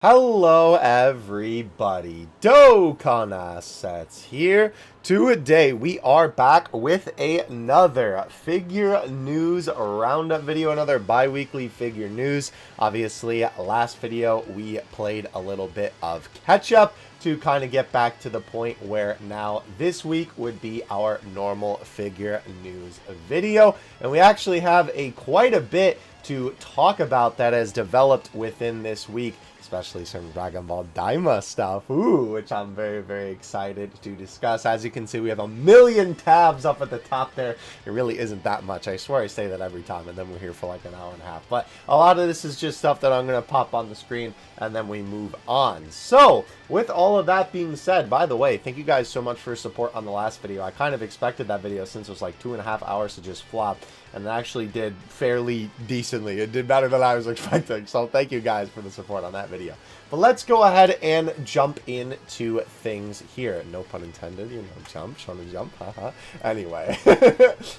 Hello everybody, Dokkan Assets here. Today we are back with another figure news roundup video, another bi-weekly figure news. Obviously, last video we played a little bit of catch up to kind of get back to the point where now this week would be our normal figure news video. And we actually have quite a bit to talk about that has developed within this week, especially some Dragon Ball DAIMA stuff, which I'm very, very excited to discuss. As you can see, we have a million tabs up at the top there. It really isn't that much. I swear I say that every time, and then we're here for like an hour and a half. But a lot of this is just stuff that I'm going to pop on the screen, and then we move on. So, with all of that being said, by the way, thank you guys so much for your support on the last video. I kind of expected that video since it was like 2.5 hours to just flop, and it actually did fairly decently. It did better than I was expecting, so thank you guys for the support on that video. But let's go ahead and jump into things here. No pun intended, you know, trying to jump, haha. Anyway,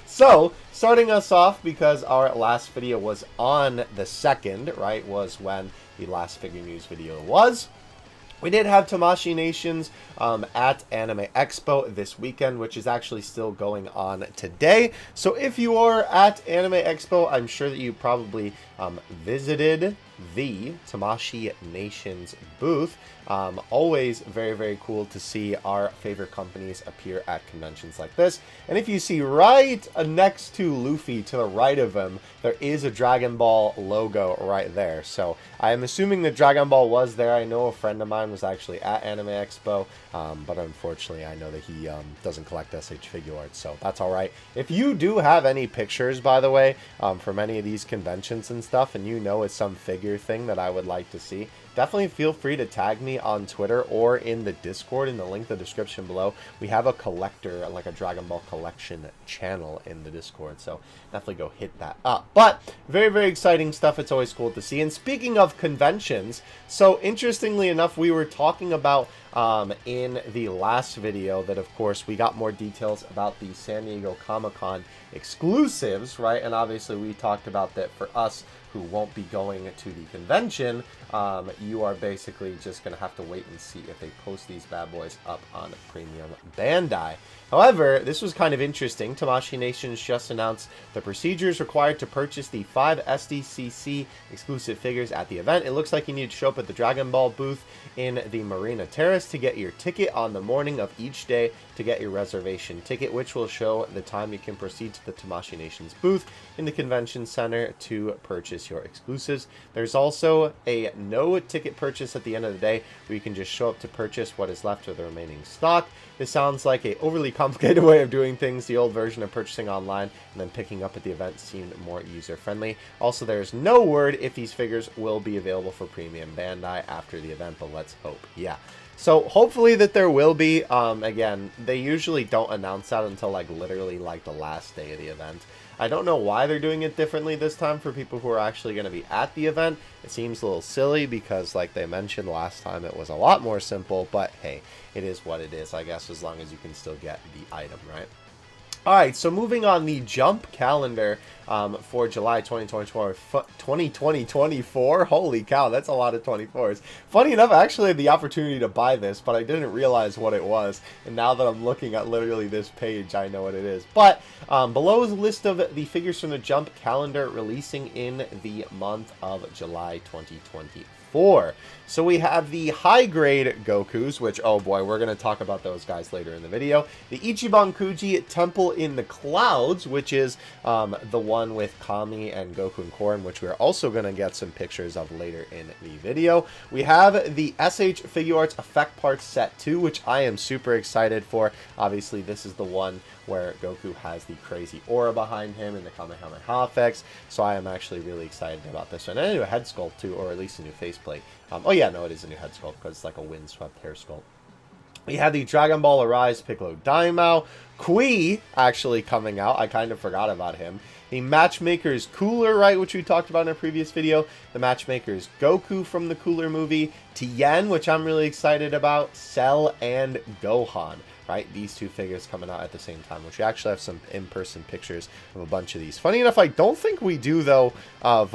so starting us off, because our last video was on the 2nd, right, was when the last figure news video was. We did have Tamashii Nations at Anime Expo this weekend, which is actually still going on today. So if you are at Anime Expo, I'm sure that you probably visited the Tamashii Nations booth. Always very, very cool to see our favorite companies appear at conventions like this. And if you see right next to Luffy, to the right of him, there is a Dragon Ball logo right there. So I am assuming that Dragon Ball was there. I know a friend of mine was actually at Anime Expo, but unfortunately I know that he doesn't collect SH figure art, so that's all right. If you do have any pictures, by the way, from any of these conventions and stuff, and you know it's some figure thing that I would like to see, definitely feel free to tag me on Twitter or in the Discord in the link in the description below. We have a collector, like a Dragon Ball collection channel in the Discord, so definitely go hit that up. But very, very exciting stuff. It's always cool to see. And speaking of conventions, so interestingly enough, we were talking about in the last video that, of course, we got more details about the San Diego Comic-Con exclusives, right? And obviously we talked about that for us who won't be going to the convention, you are basically just going to have to wait and see if they post these bad boys up on Premium Bandai. However, this was kind of interesting. Tamashii Nations just announced the procedures required to purchase the 5 SDCC exclusive figures at the event. It looks like you need to show up at the Dragon Ball booth in the Marina Terrace to get your ticket on the morning of each day to get your reservation ticket, which will show the time you can proceed to the Tamashii Nations booth in the convention center to purchase your exclusives. There's also a no ticket purchase at the end of the day where you can just show up to purchase what is left of the remaining stock. This sounds like a overly complicated way of doing things. The old version of purchasing online and then picking up at the event seemed more user-friendly. Also, there's no word if these figures will be available for Premium Bandai after the event, but let's hope. Yeah. So hopefully that there will be. Again, they usually don't announce that until like literally like the last day of the event. I don't know why they're doing it differently this time for people who are actually going to be at the event. It seems a little silly because, like they mentioned last time, it was a lot more simple, but hey, it is what it is, I guess, as long as you can still get the item, right? Alright, so moving on, the jump calendar for July 2024. Holy cow, that's a lot of 24s. Funny enough, I actually had the opportunity to buy this, but I didn't realize what it was. And now that I'm looking at literally this page, I know what it is. But below is a list of the figures from the jump calendar releasing in the month of July 2024. So we have the high-grade Gokus, which, oh boy, we're going to talk about those guys later in the video. The Ichiban KUJI Temple in the Clouds, which is the one with Kami and Goku and Korin, which we're also going to get some pictures of later in the video. We have the SH Figure Arts Effect Parts Set 2, which I am super excited for. Obviously, this is the one where Goku has the crazy aura behind him and the Kamehameha effects, so I am actually really excited about this one. And a new head sculpt too, or at least a new faceplate. Oh yeah, no, it is a new head sculpt because it's like a windswept hair sculpt. We had the Dragon Ball Arise Piccolo Daimao. KUJI actually coming out. I kind of forgot about him. The Matchmaker's Cooler, right, which we talked about in a previous video. The Matchmaker's Goku from the Cooler movie. Tien, which I'm really excited about. Cell and Gohan. Right, these two figures coming out at the same time, which we actually have some in-person pictures of a bunch of these. Funny enough, I don't think we do, though, of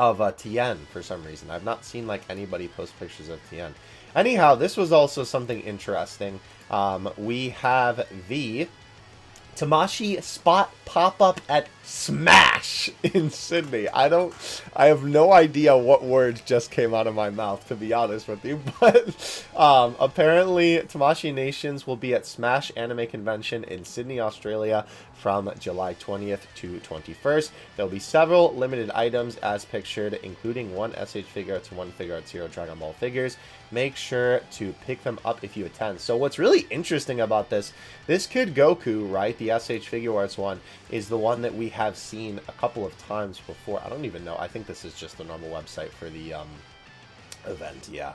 of Tien for some reason. I've not seen like anybody post pictures of Tien. Anyhow, this was also something interesting. We have the Tamashii spot pop up at Smash in Sydney. I have no idea what words just came out of my mouth, to be honest with you, but apparently Tamashii Nations will be at Smash Anime Convention in Sydney, Australia from July 20th to 21st. There'll be several limited items as pictured, including one SH Figuarts and one Figuarts Hero Dragon Ball figures. Make sure to pick them up if you attend. So what's really interesting about this Kid Goku, right, the SH Figuarts one, is the one that we have seen a couple of times before. I don't even know. I think this is just the normal website for the event, yeah.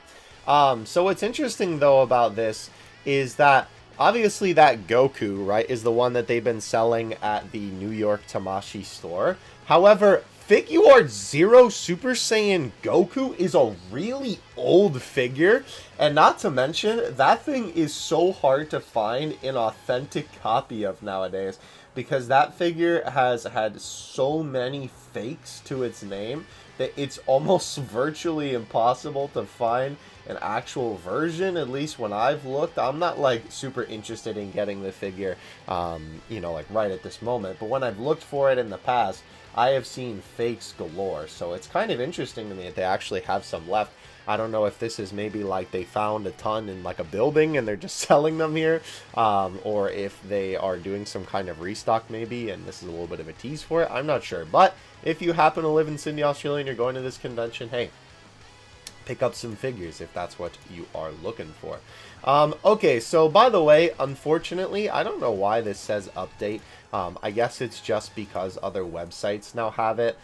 So what's interesting, though, about this is that obviously that Goku, right, is the one that they've been selling at the New York Tamashii store. However, Figuarts Zero Super Saiyan Goku is a really old figure, and not to mention, that thing is so hard to find an authentic copy of nowadays, because that figure has had so many fakes to its name that it's almost virtually impossible to find an actual version. At least when I've looked, I'm not like super interested in getting the figure, you know, like right at this moment, but when I've looked for it in the past, I have seen fakes galore. So it's kind of interesting to me that they actually have some left. I don't know if this is maybe like they found a ton in like a building and they're just selling them here, or if they are doing some kind of restock maybe, and this is a little bit of a tease for it. I'm not sure. But if you happen to live in Sydney, Australia, and you're going to this convention, hey, pick up some figures if that's what you are looking for. Okay, so by the way, unfortunately, I don't know why this says update. I guess it's just because other websites now have it.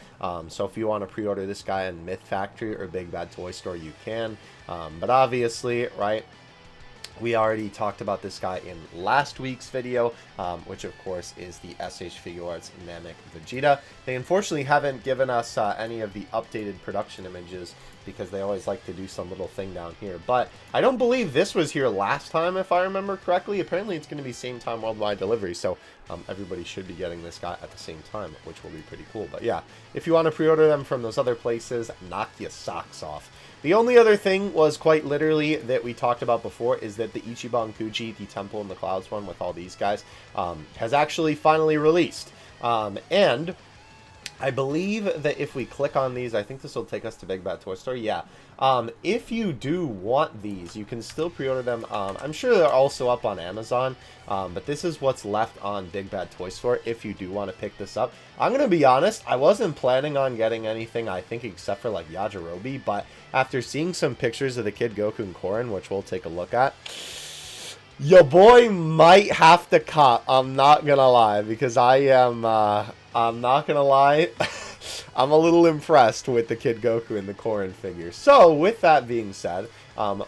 So if you want to pre-order this guy in Myth Factory or Big Bad Toy Store, you can. But obviously, right, we already talked about this guy in last week's video, which of course is the SH Figuarts Namek Vegeta. They unfortunately haven't given us any of the updated production images because they always like to do some little thing down here. But I don't believe this was here last time, if I remember correctly. Apparently it's going to be same time worldwide delivery, so everybody should be getting this guy at the same time, which will be pretty cool. But yeah, if you want to pre-order them from those other places, knock your socks off. The only other thing was quite literally that we talked about before is that the Ichiban Kuji, the Temple in the Clouds one with all these guys, has actually finally released. And I believe that if we click on these, I think this will take us to Big Bad Toy Store. Yeah. If you do want these, you can still pre-order them. I'm sure they're also up on Amazon, but this is what's left on Big Bad Toy Store if you do want to pick this up. I'm going to be honest, I wasn't planning on getting anything, I think, except for like Yajirobe, but after seeing some pictures of the Kid Goku and Korin, which we'll take a look at, your boy might have to cop. I'm not going to lie, because I'm not going to lie, I'm a little impressed with the Kid Goku and the Korin figure. So, with that being said,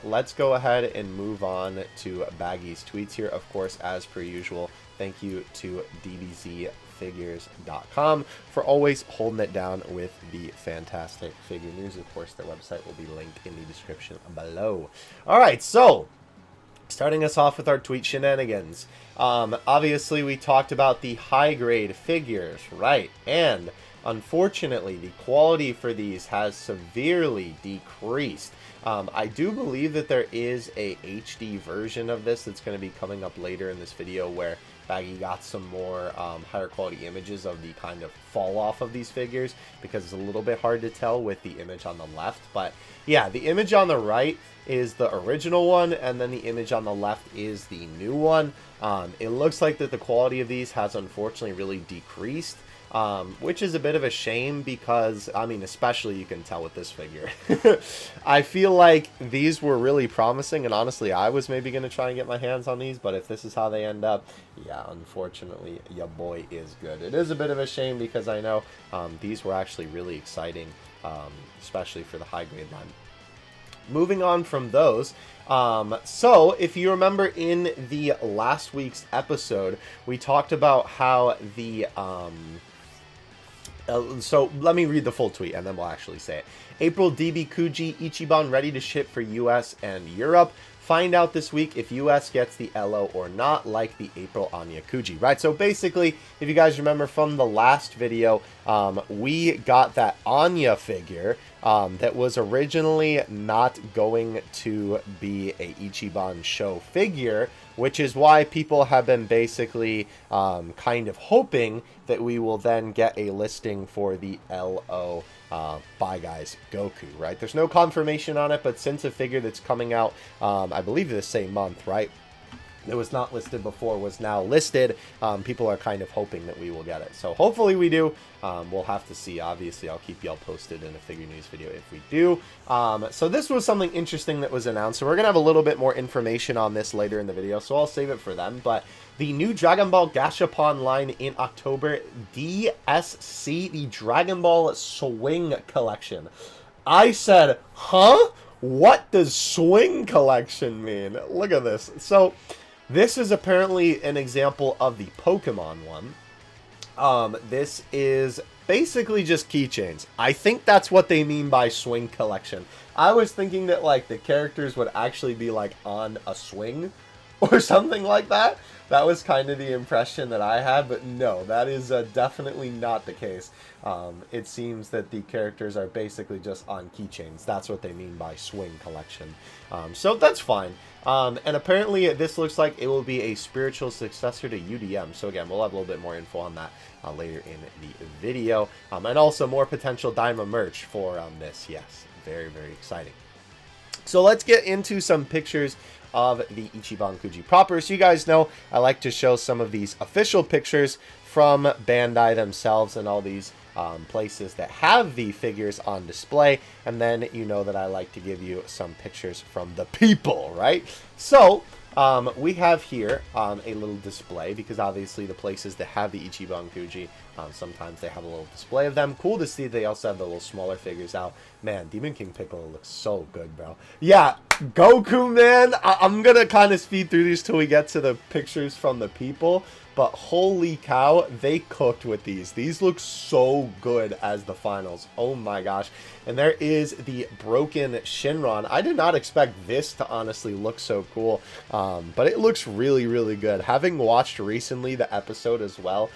let's go ahead and move on to Baggy's tweets here. Of course, as per usual, thank you to DBZFigures.com for always holding it down with the fantastic figure news. Of course, their website will be linked in the description below. Alright, so starting us off with our tweet shenanigans. Obviously, we talked about the high-grade figures, right? And unfortunately, the quality for these has severely decreased. I do believe that there is a HD version of this that's going to be coming up later in this video where Baggy got some more higher quality images of the kind of fall off of these figures, because it's a little bit hard to tell with the image on the left. But yeah, the image on the right is the original one, and then the image on the left is the new one. It looks like that the quality of these has unfortunately really decreased, which is a bit of a shame because, I mean, especially you can tell with this figure. I feel like these were really promising, and honestly, I was maybe going to try and get my hands on these, but if this is how they end up, yeah, unfortunately, your boy is good. It is a bit of a shame because I know these were actually really exciting, especially for the high-grade line. Moving on from those, so if you remember in the last week's episode, we talked about how the, so let me read the full tweet and then we'll actually say it. April DB Kuji Ichiban ready to ship for US and Europe. find out this week if US gets the LO or not, like the April Anya KUJI, right? So basically, if you guys remember from the last video, we got that Anya figure that was originally not going to be a Ichiban show figure, which is why people have been basically kind of hoping that we will then get a listing for the LO Bye Guys Goku, right? There's no confirmation on it, but since a figure that's coming out, I believe the same month, right? It was not listed before, was now listed. People are kind of hoping that we will get it. So hopefully we do. We'll have to see. Obviously, I'll keep y'all posted in a figure news video if we do. So this was something interesting that was announced. So we're going to have a little bit more information on this later in the video. So I'll save it for them. But the new Dragon Ball Gashapon line in October, DSC, the Dragon Ball Swing Collection. I said, huh? What does Swing Collection mean? Look at this. So this is apparently an example of the Pokemon one. This is basically just keychains. I think that's what they mean by Swing Collection. I was thinking that, like, the characters would actually be, like, on a swing or something like that. That was kind of the impression that I had, but no, that is definitely not the case. It seems that the characters are basically just on keychains. That's what they mean by Swing Collection. So that's fine. And apparently this looks like it will be a spiritual successor to UDM. So again, we'll have a little bit more info on that later in the video. And also more potential DAIMA merch for this. Yes, very, very exciting. So let's get into some pictures of the Ichiban KUJI proper. So you guys know I like to show some of these official pictures from Bandai themselves and all these places that have the figures on display, and then you know that I like to give you some pictures from the people, right? So we have here a little display, because obviously the places that have the Ichiban KUJI, sometimes they have a little display of them. Cool to see they also have the little smaller figures out. Man, Demon King Piccolo looks so good, bro. Yeah, Goku, man. I'm going to kind of speed through these till we get to the pictures from the people. But holy cow, they cooked with these. These look so good as the finals. Oh my gosh. And there is the broken Shinron. I did not expect this to honestly look so cool. But it looks really, really good. Having watched recently the episode as well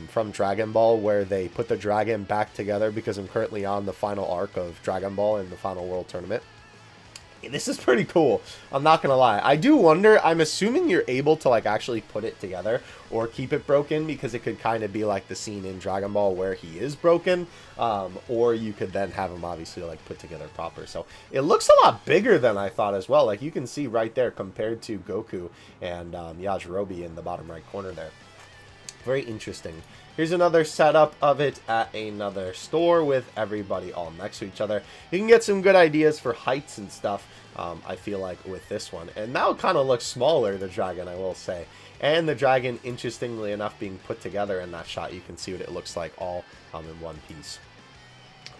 from Dragon Ball where they put the dragon back together, because I'm currently on the final arc of Dragon Ball in the Final World Tournament. This is pretty cool. I'm not gonna lie. I do wonder, I'm assuming you're able to like actually put it together or keep it broken, because it could kind of be like the scene in Dragon Ball where he is broken, or you could then have him obviously like put together proper. So it looks a lot bigger than I thought as well. Like you can see right there compared to Goku and Yajirobe in the bottom right corner there. Very interesting. Here's another setup of it at another store with everybody all next to each other. You can get some good ideas for heights and stuff, I feel like, with this one. And now it kind of looks smaller, the dragon, I will say. And the dragon, interestingly enough, being put together in that shot, you can see what it looks like all in one piece.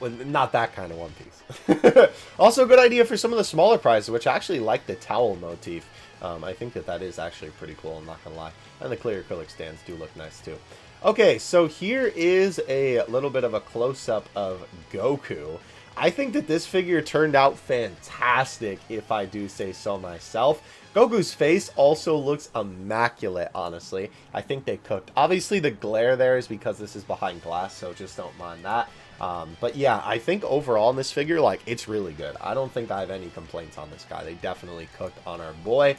Well, not that kind of one piece. Also, a good idea for some of the smaller prizes, which I actually like the towel motif. I think that is actually pretty cool, I'm not going to lie. And the clear acrylic stands do look nice too. Okay, so here is a little bit of a close-up of Goku. I think that this figure turned out fantastic, if I do say so myself. Goku's face also looks immaculate, honestly. I think they cooked. Obviously, the glare there is because this is behind glass, so just don't mind that. But yeah, I think overall in this figure, like, it's really good. I don't think I have any complaints on this guy. They definitely cooked on our boy.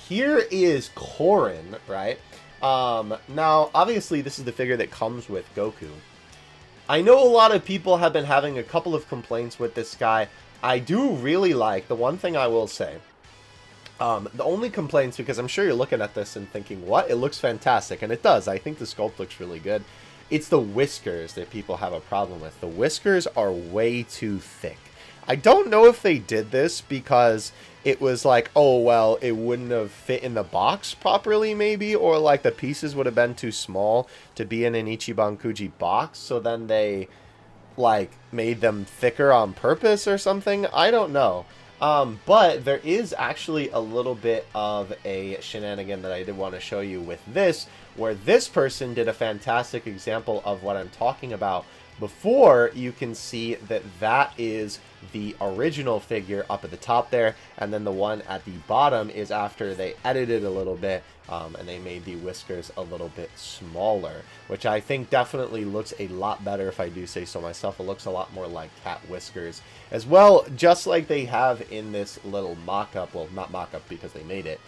Here is Korin, right? Now, obviously, this is the figure that comes with Goku. I know a lot of people have been having a couple of complaints with this guy. I do really like, the one thing I will say, the only complaints, because I'm sure you're looking at this and thinking, what? It looks fantastic, and it does. I think the sculpt looks really good. It's the whiskers that people have a problem with. The whiskers are way too thick. I don't know if they did this because it was like, oh, well, it wouldn't have fit in the box properly, maybe, or like the pieces would have been too small to be in an Ichiban KUJI box, so then they like made them thicker on purpose or something. I don't know. But there is actually a little bit of a shenanigan that I did want to show you with this, where this person did a fantastic example of what I'm talking about. Before, you can see that that is the original figure up at the top there, and then the one at the bottom is after they edited a little bit, and they made the whiskers a little bit smaller, which I think definitely looks a lot better, if I do say so myself. It looks a lot more like cat whiskers as well, just like they have in this little mock-up. Well, not mock-up because they made it.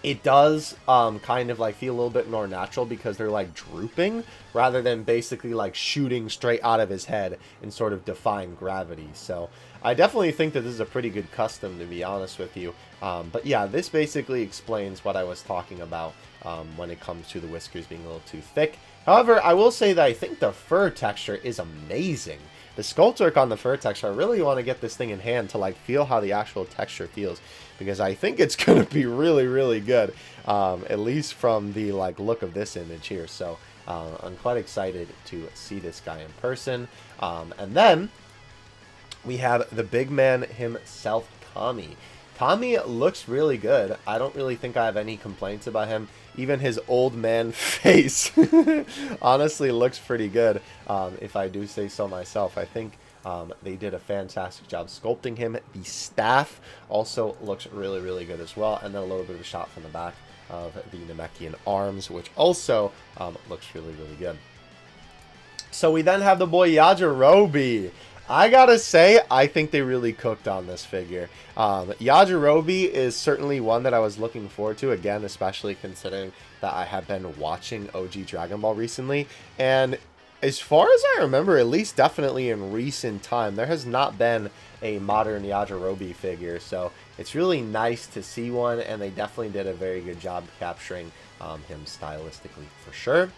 It does kind of like feel a little bit more natural because they're like drooping rather than basically like shooting straight out of his head and sort of defying gravity. So I definitely think that this is a pretty good custom, to be honest with you. But yeah, this basically explains what I was talking about when it comes to the whiskers being a little too thick. However, I will say that I think the fur texture is amazing. The sculpt work on the fur texture, I really want to get this thing in hand to like feel how the actual texture feels, because I think it's going to be really, really good, at least from the like look of this image here. So I'm quite excited to see this guy in person. And then we have the big man himself, Kami. Kami looks really good. I don't really think I have any complaints about him. Even his old man face honestly looks pretty good, if I do say so myself. I think they did a fantastic job sculpting him. The staff also looks really, really good as well. And then a little bit of a shot from the back of the Namekian arms, which also looks really, really good. So we then have the boy Yajirobe. I gotta say, I think they really cooked on this figure. Yajirobe is certainly one that I was looking forward to, again, especially considering that I have been watching OG Dragon Ball recently. And as far as I remember, at least definitely in recent time, there has not been a modern Yajirobe figure. So it's really nice to see one, and they definitely did a very good job capturing him stylistically for sure.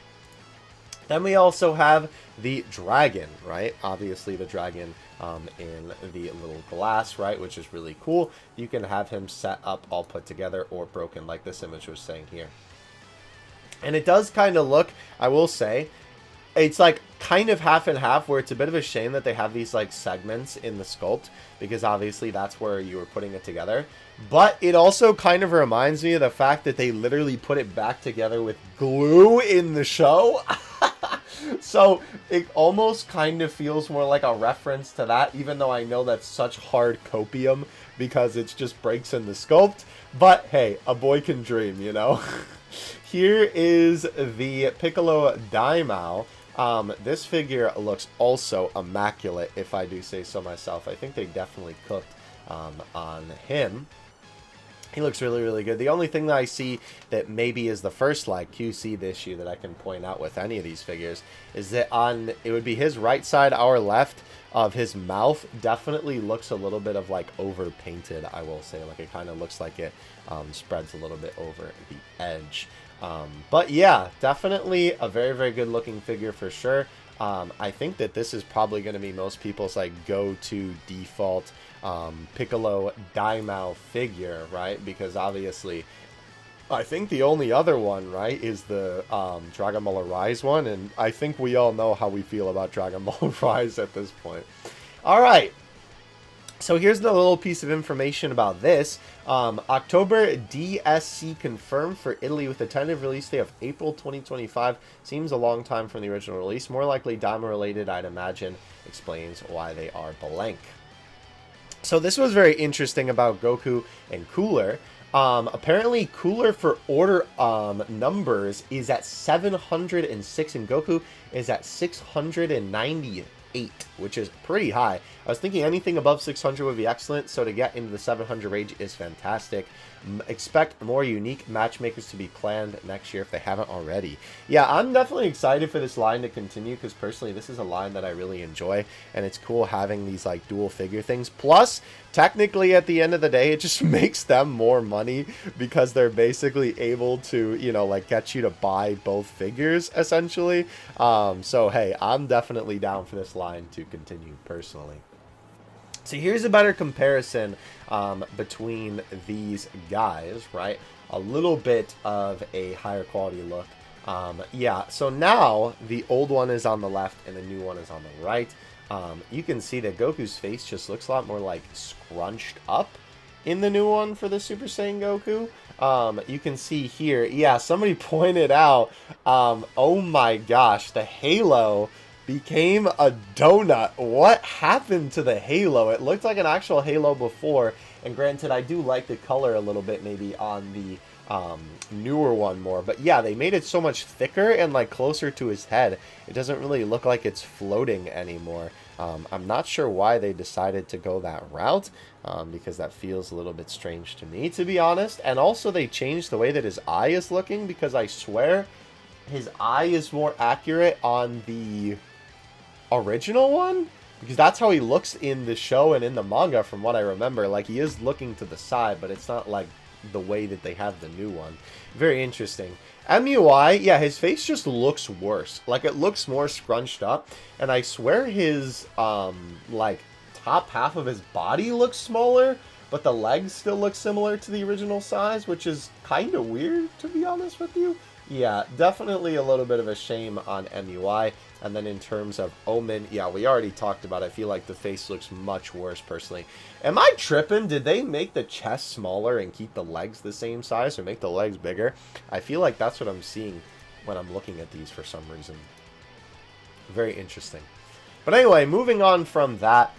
Then we also have the dragon, right? Obviously the dragon in the little glass, right? Which is really cool. You can have him set up all put together or broken like this image was saying here. And it does kind of look, I will say, it's like kind of half and half, where it's a bit of a shame that they have these like segments in the sculpt, because obviously that's where you were putting it together. But it also kind of reminds me of the fact that they literally put it back together with glue in the show. So it almost kind of feels more like a reference to that, even though I know that's such hard copium because it just breaks in the sculpt. But hey, a boy can dream, you know. Here is the Piccolo Daimao. This figure looks also immaculate, if I do say so myself. I think they definitely cooked on him. He looks really, really good. The only thing that I see that maybe is the first like QC issue that I can point out with any of these figures is that on, it would be his right side, our left, of his mouth definitely looks a little bit of like over painted, I will say. Like it kind of looks like it spreads a little bit over the edge. But yeah, definitely a very, very good looking figure for sure. I think that this is probably going to be most people's like go-to default Piccolo Daimao figure, right? Because obviously, I think the only other one, right, is the Dragon Ball Arise one, and I think we all know how we feel about Dragon Ball Arise at this point. All right. So here's the little piece of information about this. October DSC confirmed for Italy with a tentative release date of April 2025. Seems a long time from the original release. More likely Daima related, I'd imagine. Explains why they are blank. So this was very interesting about Goku and Cooler. Apparently Cooler for order numbers is at 706 and Goku is at 698, which is pretty high. I was thinking anything above 600 would be excellent, so to get into the 700 range is fantastic. Expect more unique matchmakers to be planned next year if they haven't already. Yeah, I'm definitely excited for this line to continue, because personally this is a line that I really enjoy, and it's cool having these like dual figure things. Plus, technically at the end of the day, it just makes them more money because they're basically able to, you know, like get you to buy both figures essentially. So hey, I'm definitely down for this line to continue personally. So here's a better comparison between these guys, right? A little bit of a higher quality look. Yeah, so now the old one is on the left and the new one is on the right. You can see that Goku's face just looks a lot more like scrunched up in the new one for the Super Saiyan Goku. You can see here, yeah, somebody pointed out, oh my gosh, the halo became a donut. What happened to the halo? It looked like an actual halo before, and granted, I do like the color a little bit maybe on the newer one more, but yeah, they made it so much thicker and like closer to his head. It doesn't really look like it's floating anymore. I'm not sure why they decided to go that route, because that feels a little bit strange to me, to be honest. And also they changed the way that his eye is looking, because I swear his eye is more accurate on the original one, because that's how he looks in the show and in the manga from what I remember. Like, he is looking to the side, but it's not like the way that they have the new one. Very interesting. MUI, yeah, his face just looks worse. Like, it looks more scrunched up, and I swear his like top half of his body looks smaller, but the legs still look similar to the original size, which is kind of weird, to be honest with you. Yeah, definitely a little bit of a shame on MUI. And then in terms of Omen, yeah, we already talked about it. I feel like the face looks much worse, personally. Am I tripping? Did they make the chest smaller and keep the legs the same size, or make the legs bigger? I feel like that's what I'm seeing when I'm looking at these for some reason. Very interesting. But anyway, moving on from that,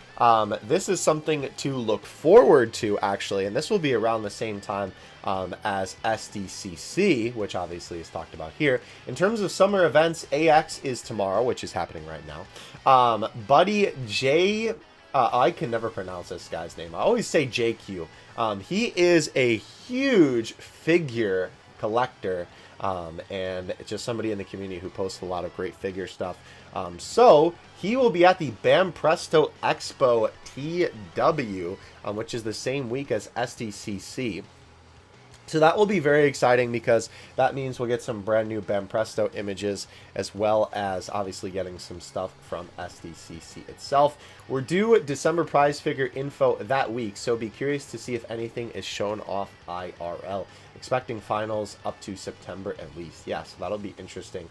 this is something to look forward to, actually, and this will be around the same time as SDCC, which obviously is talked about here. In terms of summer events, AX is tomorrow, which is happening right now. Buddy J, I can never pronounce this guy's name. I always say JQ. He is a huge figure collector, and just somebody in the community who posts a lot of great figure stuff. So he will be at the Bam Presto Expo TW, which is the same week as SDCC. So that will be very exciting, because that means we'll get some brand new Bam Presto images, as well as obviously getting some stuff from SDCC itself. We're due December prize figure info that week, so be curious to see if anything is shown off IRL. Expecting finals up to September at least. Yeah, so that'll be interesting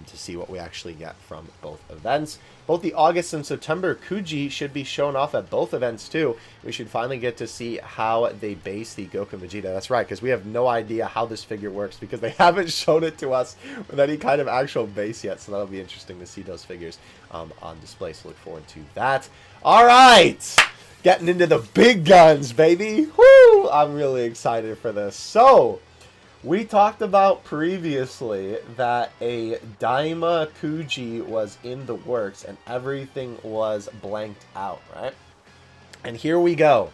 to see what we actually get from both events. Both the August and September KUJI should be shown off at both events too. We should finally get to see how they base the Goku and Vegeta. That's right, because we have no idea how this figure works, because they haven't shown it to us with any kind of actual base yet. So that'll be interesting to see those figures on display. So look forward to that. All right, getting into the big guns, baby. Woo! I'm really excited for this. So we talked about previously that a DAIMA KUJI was in the works and everything was blanked out, right? And here we go.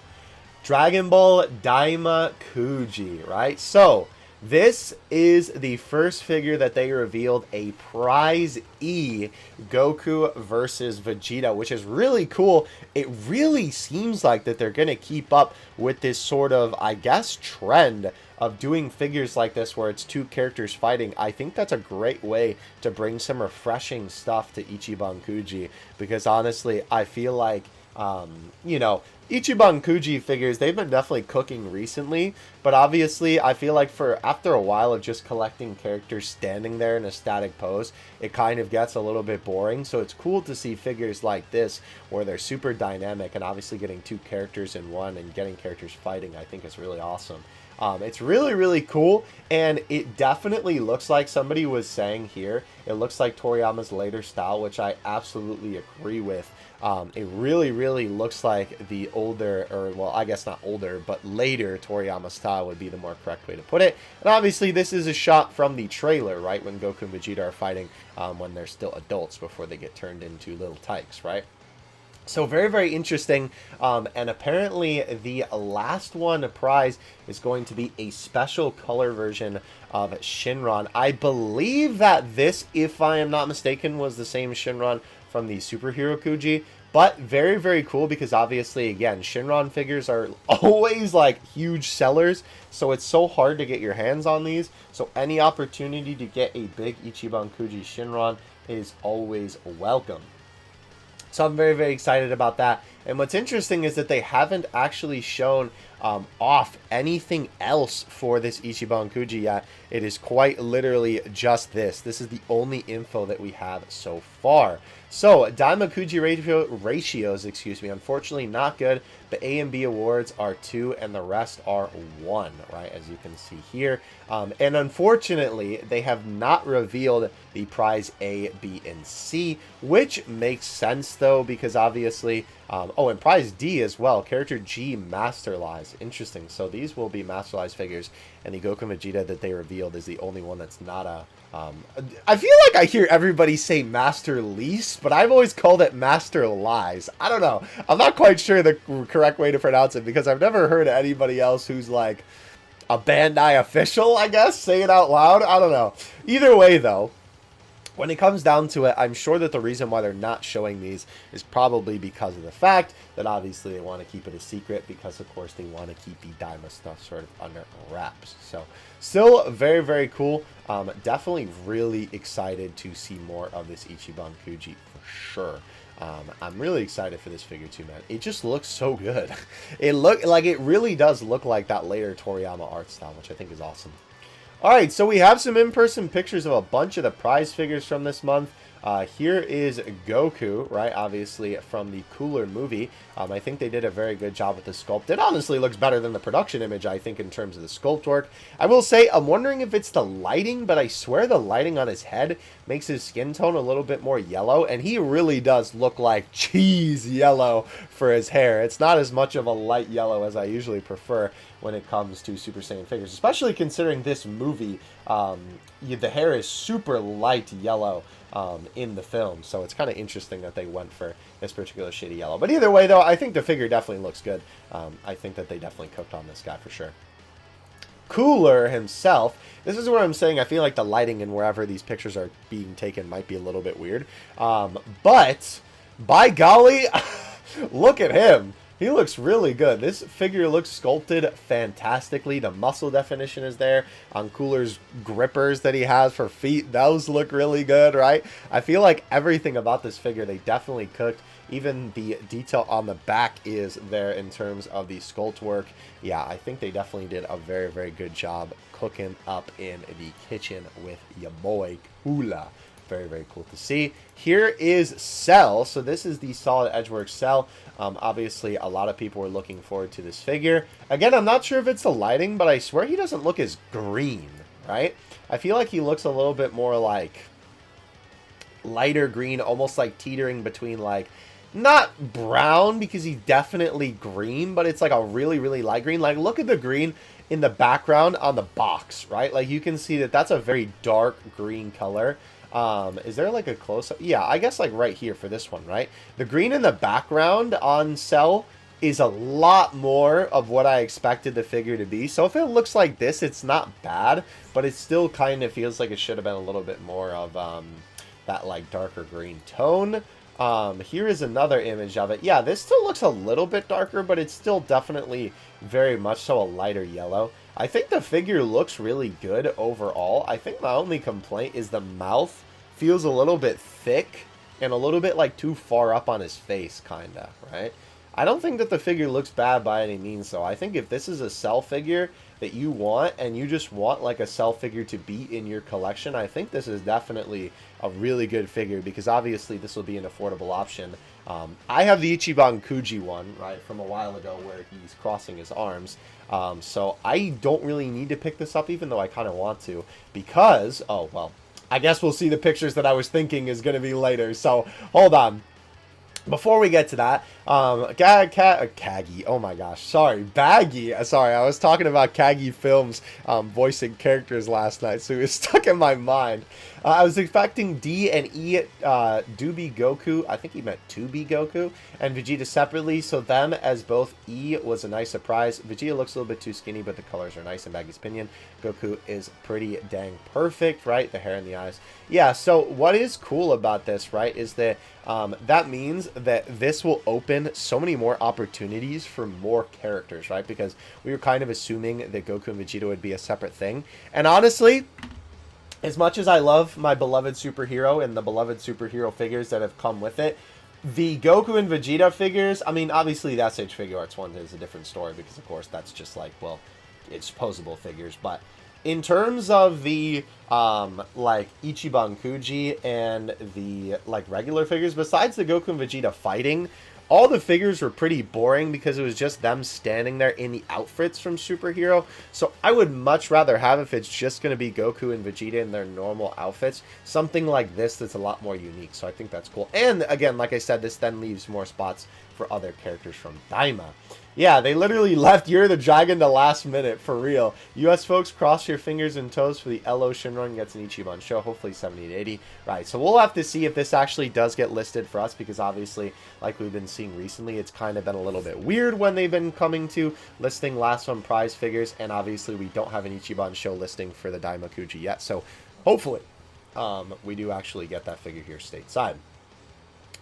Dragon Ball DAIMA KUJI, right? So this is the first figure that they revealed, a Prize E Goku versus Vegeta, which is really cool. It really seems like that they're going to keep up with this sort of, I guess, trend of doing figures like this where it's two characters fighting. I think that's a great way to bring some refreshing stuff to Ichiban KUJI, because honestly, I feel like, you know, Ichiban KUJI figures, they've been definitely cooking recently, but obviously I feel like after a while of just collecting characters standing there in a static pose, it kind of gets a little bit boring. So it's cool to see figures like this where they're super dynamic, and obviously getting two characters in one and getting characters fighting, I think is really awesome. It's really, really cool, and it definitely looks like, somebody was saying here, it looks like Toriyama's later style, which I absolutely agree with. It really, really looks like the older, or well, I guess not older, but later Toriyama style would be the more correct way to put it. And obviously this is a shot from the trailer, right, when Goku and Vegeta are fighting when they're still adults before they get turned into little tykes, right? So very, very interesting, and apparently the last one prize is going to be a special color version of Shinron. I believe that this, if I am not mistaken, was the same Shinron from the Superhero KUJI, but very, very cool, because obviously, again, Shinron figures are always like huge sellers, so it's so hard to get your hands on these. So any opportunity to get a big Ichiban KUJI Shinron is always welcome. So I'm very, very excited about that. And what's interesting is that they haven't actually shown off anything else for this Ichiban Kuji yet. It is quite literally just this. This is the only info that we have so far. So, DAIMA Kuji ratios, unfortunately not good. The A and B awards are 2 and the rest are 1, right, as you can see here. And unfortunately, they have not revealed the prize A, B, and C, which makes sense, though, because obviously... oh, and prize D as well. Character G Masterlize. Interesting. So these will be Masterlize figures, and the Goku Vegeta that they revealed is the only one that's not a... I feel like I hear everybody say Master Lease, but I've always called it Master Lies. I don't know. I'm not quite sure the correct way to pronounce it, because I've never heard anybody else who's like a Bandai official, I guess, say it out loud. I don't know. Either way, though, when it comes down to it, I'm sure that the reason why they're not showing these is probably because of the fact that obviously they want to keep it a secret, because of course they want to keep the DAIMA stuff sort of under wraps. So still very, very cool. Definitely really excited to see more of this Ichiban Kuji for sure. I'm really excited for this figure too, man. It just looks so good. It really does look like that later Toriyama art style, which I think is awesome. Alright, so we have some in-person pictures of a bunch of the prize figures from this month. Here is Goku, right, obviously from the Cooler movie. I think they did a very good job with the sculpt. It honestly looks better than the production image, I think, in terms of the sculpt work. I will say, I'm wondering if it's the lighting, but I swear the lighting on his head makes his skin tone a little bit more yellow, and he really does look like cheese yellow for his hair. It's not as much of a light yellow as I usually prefer when it comes to Super Saiyan figures, especially considering this movie, the hair is super light yellow in the film, so it's kind of interesting that they went for this particular shade of yellow. But either way, though, I think the figure definitely looks good. I think that they definitely cooked on this guy for sure. Cooler himself, this is where I'm saying I feel like the lighting and wherever these pictures are being taken might be a little bit weird. But, by golly, look at him. He looks really good. This figure looks sculpted fantastically. The muscle definition is there on Cooler's grippers that he has for feet. Those look really good, right? I feel like everything about this figure, they definitely cooked. Even the detail on the back is there in terms of the sculpt work. Yeah, I think they definitely did a very, very good job cooking up in the kitchen with your boy Cooler. Very, very cool to see. Here is Cell. So this is the Solid Edgework Cell. Obviously, a lot of people were looking forward to this figure. Again, I'm not sure if it's the lighting, but I swear he doesn't look as green, right? I feel like he looks a little bit more like lighter green, almost like teetering between like, not brown, because he's definitely green, but it's like a really, really light green. Like, look at the green in the background on the box, right? Like, you can see that that's a very dark green color. Is there like a close-up? Yeah, I guess like right here for this one, right? The green in the background on Cell is a lot more of what I expected the figure to be. So if it looks like this, it's not bad, but it still kind of feels like it should have been a little bit more of that like darker green tone. Here is another image of it. Yeah, this still looks a little bit darker, but it's still definitely very much so a lighter yellow. I think the figure looks really good overall. I think my only complaint is the mouth feels a little bit thick and a little bit like too far up on his face, kinda, right? I don't think that the figure looks bad by any means, though. I think if this is a Cell figure that you want, and you just want like a Cell figure to be in your collection, I think this is definitely a really good figure, because obviously this will be an affordable option. I have the Ichiban Kuji one, right, from a while ago where he's crossing his arms. So I don't really need to pick this up, even though I kind of want to, because, oh, well, I guess we'll see the pictures that I was thinking is going to be later. So hold on. Before we get to that, Kagi, oh my gosh, sorry, Baggy, sorry, I was talking about Kagi Films voicing characters last night, so it was stuck in my mind. I was expecting D and E Doobie Goku, I think he meant 2B Goku, and Vegeta separately, so them as both E was a nice surprise. Vegeta looks a little bit too skinny, but the colors are nice in Baggy's opinion. Goku is pretty dang perfect, right? The hair and the eyes. Yeah, so what is cool about this, right, is that that means that this will open so many more opportunities for more characters, right? Because we were kind of assuming that Goku and Vegeta would be a separate thing. And honestly, as much as I love my beloved superhero and the beloved superhero figures that have come with it, The Goku and Vegeta figures, I mean, obviously the SH Figure Arts one is a different story because, of course, that's just like, well, it's posable figures. But in terms of the, like, Ichiban Kuji and the, like, regular figures, besides the Goku and Vegeta fighting, all the figures were pretty boring because it was just them standing there in the outfits from Superhero. So I would much rather have, if it's just going to be Goku and Vegeta in their normal outfits, something like this that's a lot more unique. So I think that's cool. And again, like I said, this then leaves more spots for other characters from Daima. Yeah, they literally left You're the Dragon to last minute, for real. US folks, cross your fingers and toes for the LO Shinron gets an Ichiban show, hopefully 70 to 80. Right, so we'll have to see if this actually does get listed for us, because obviously, like we've been seeing recently, it's kind of been a little bit weird when they've been coming to listing last one prize figures, and obviously we don't have an Ichiban show listing for the DAIMA KUJI yet, so hopefully we do actually get that figure here stateside.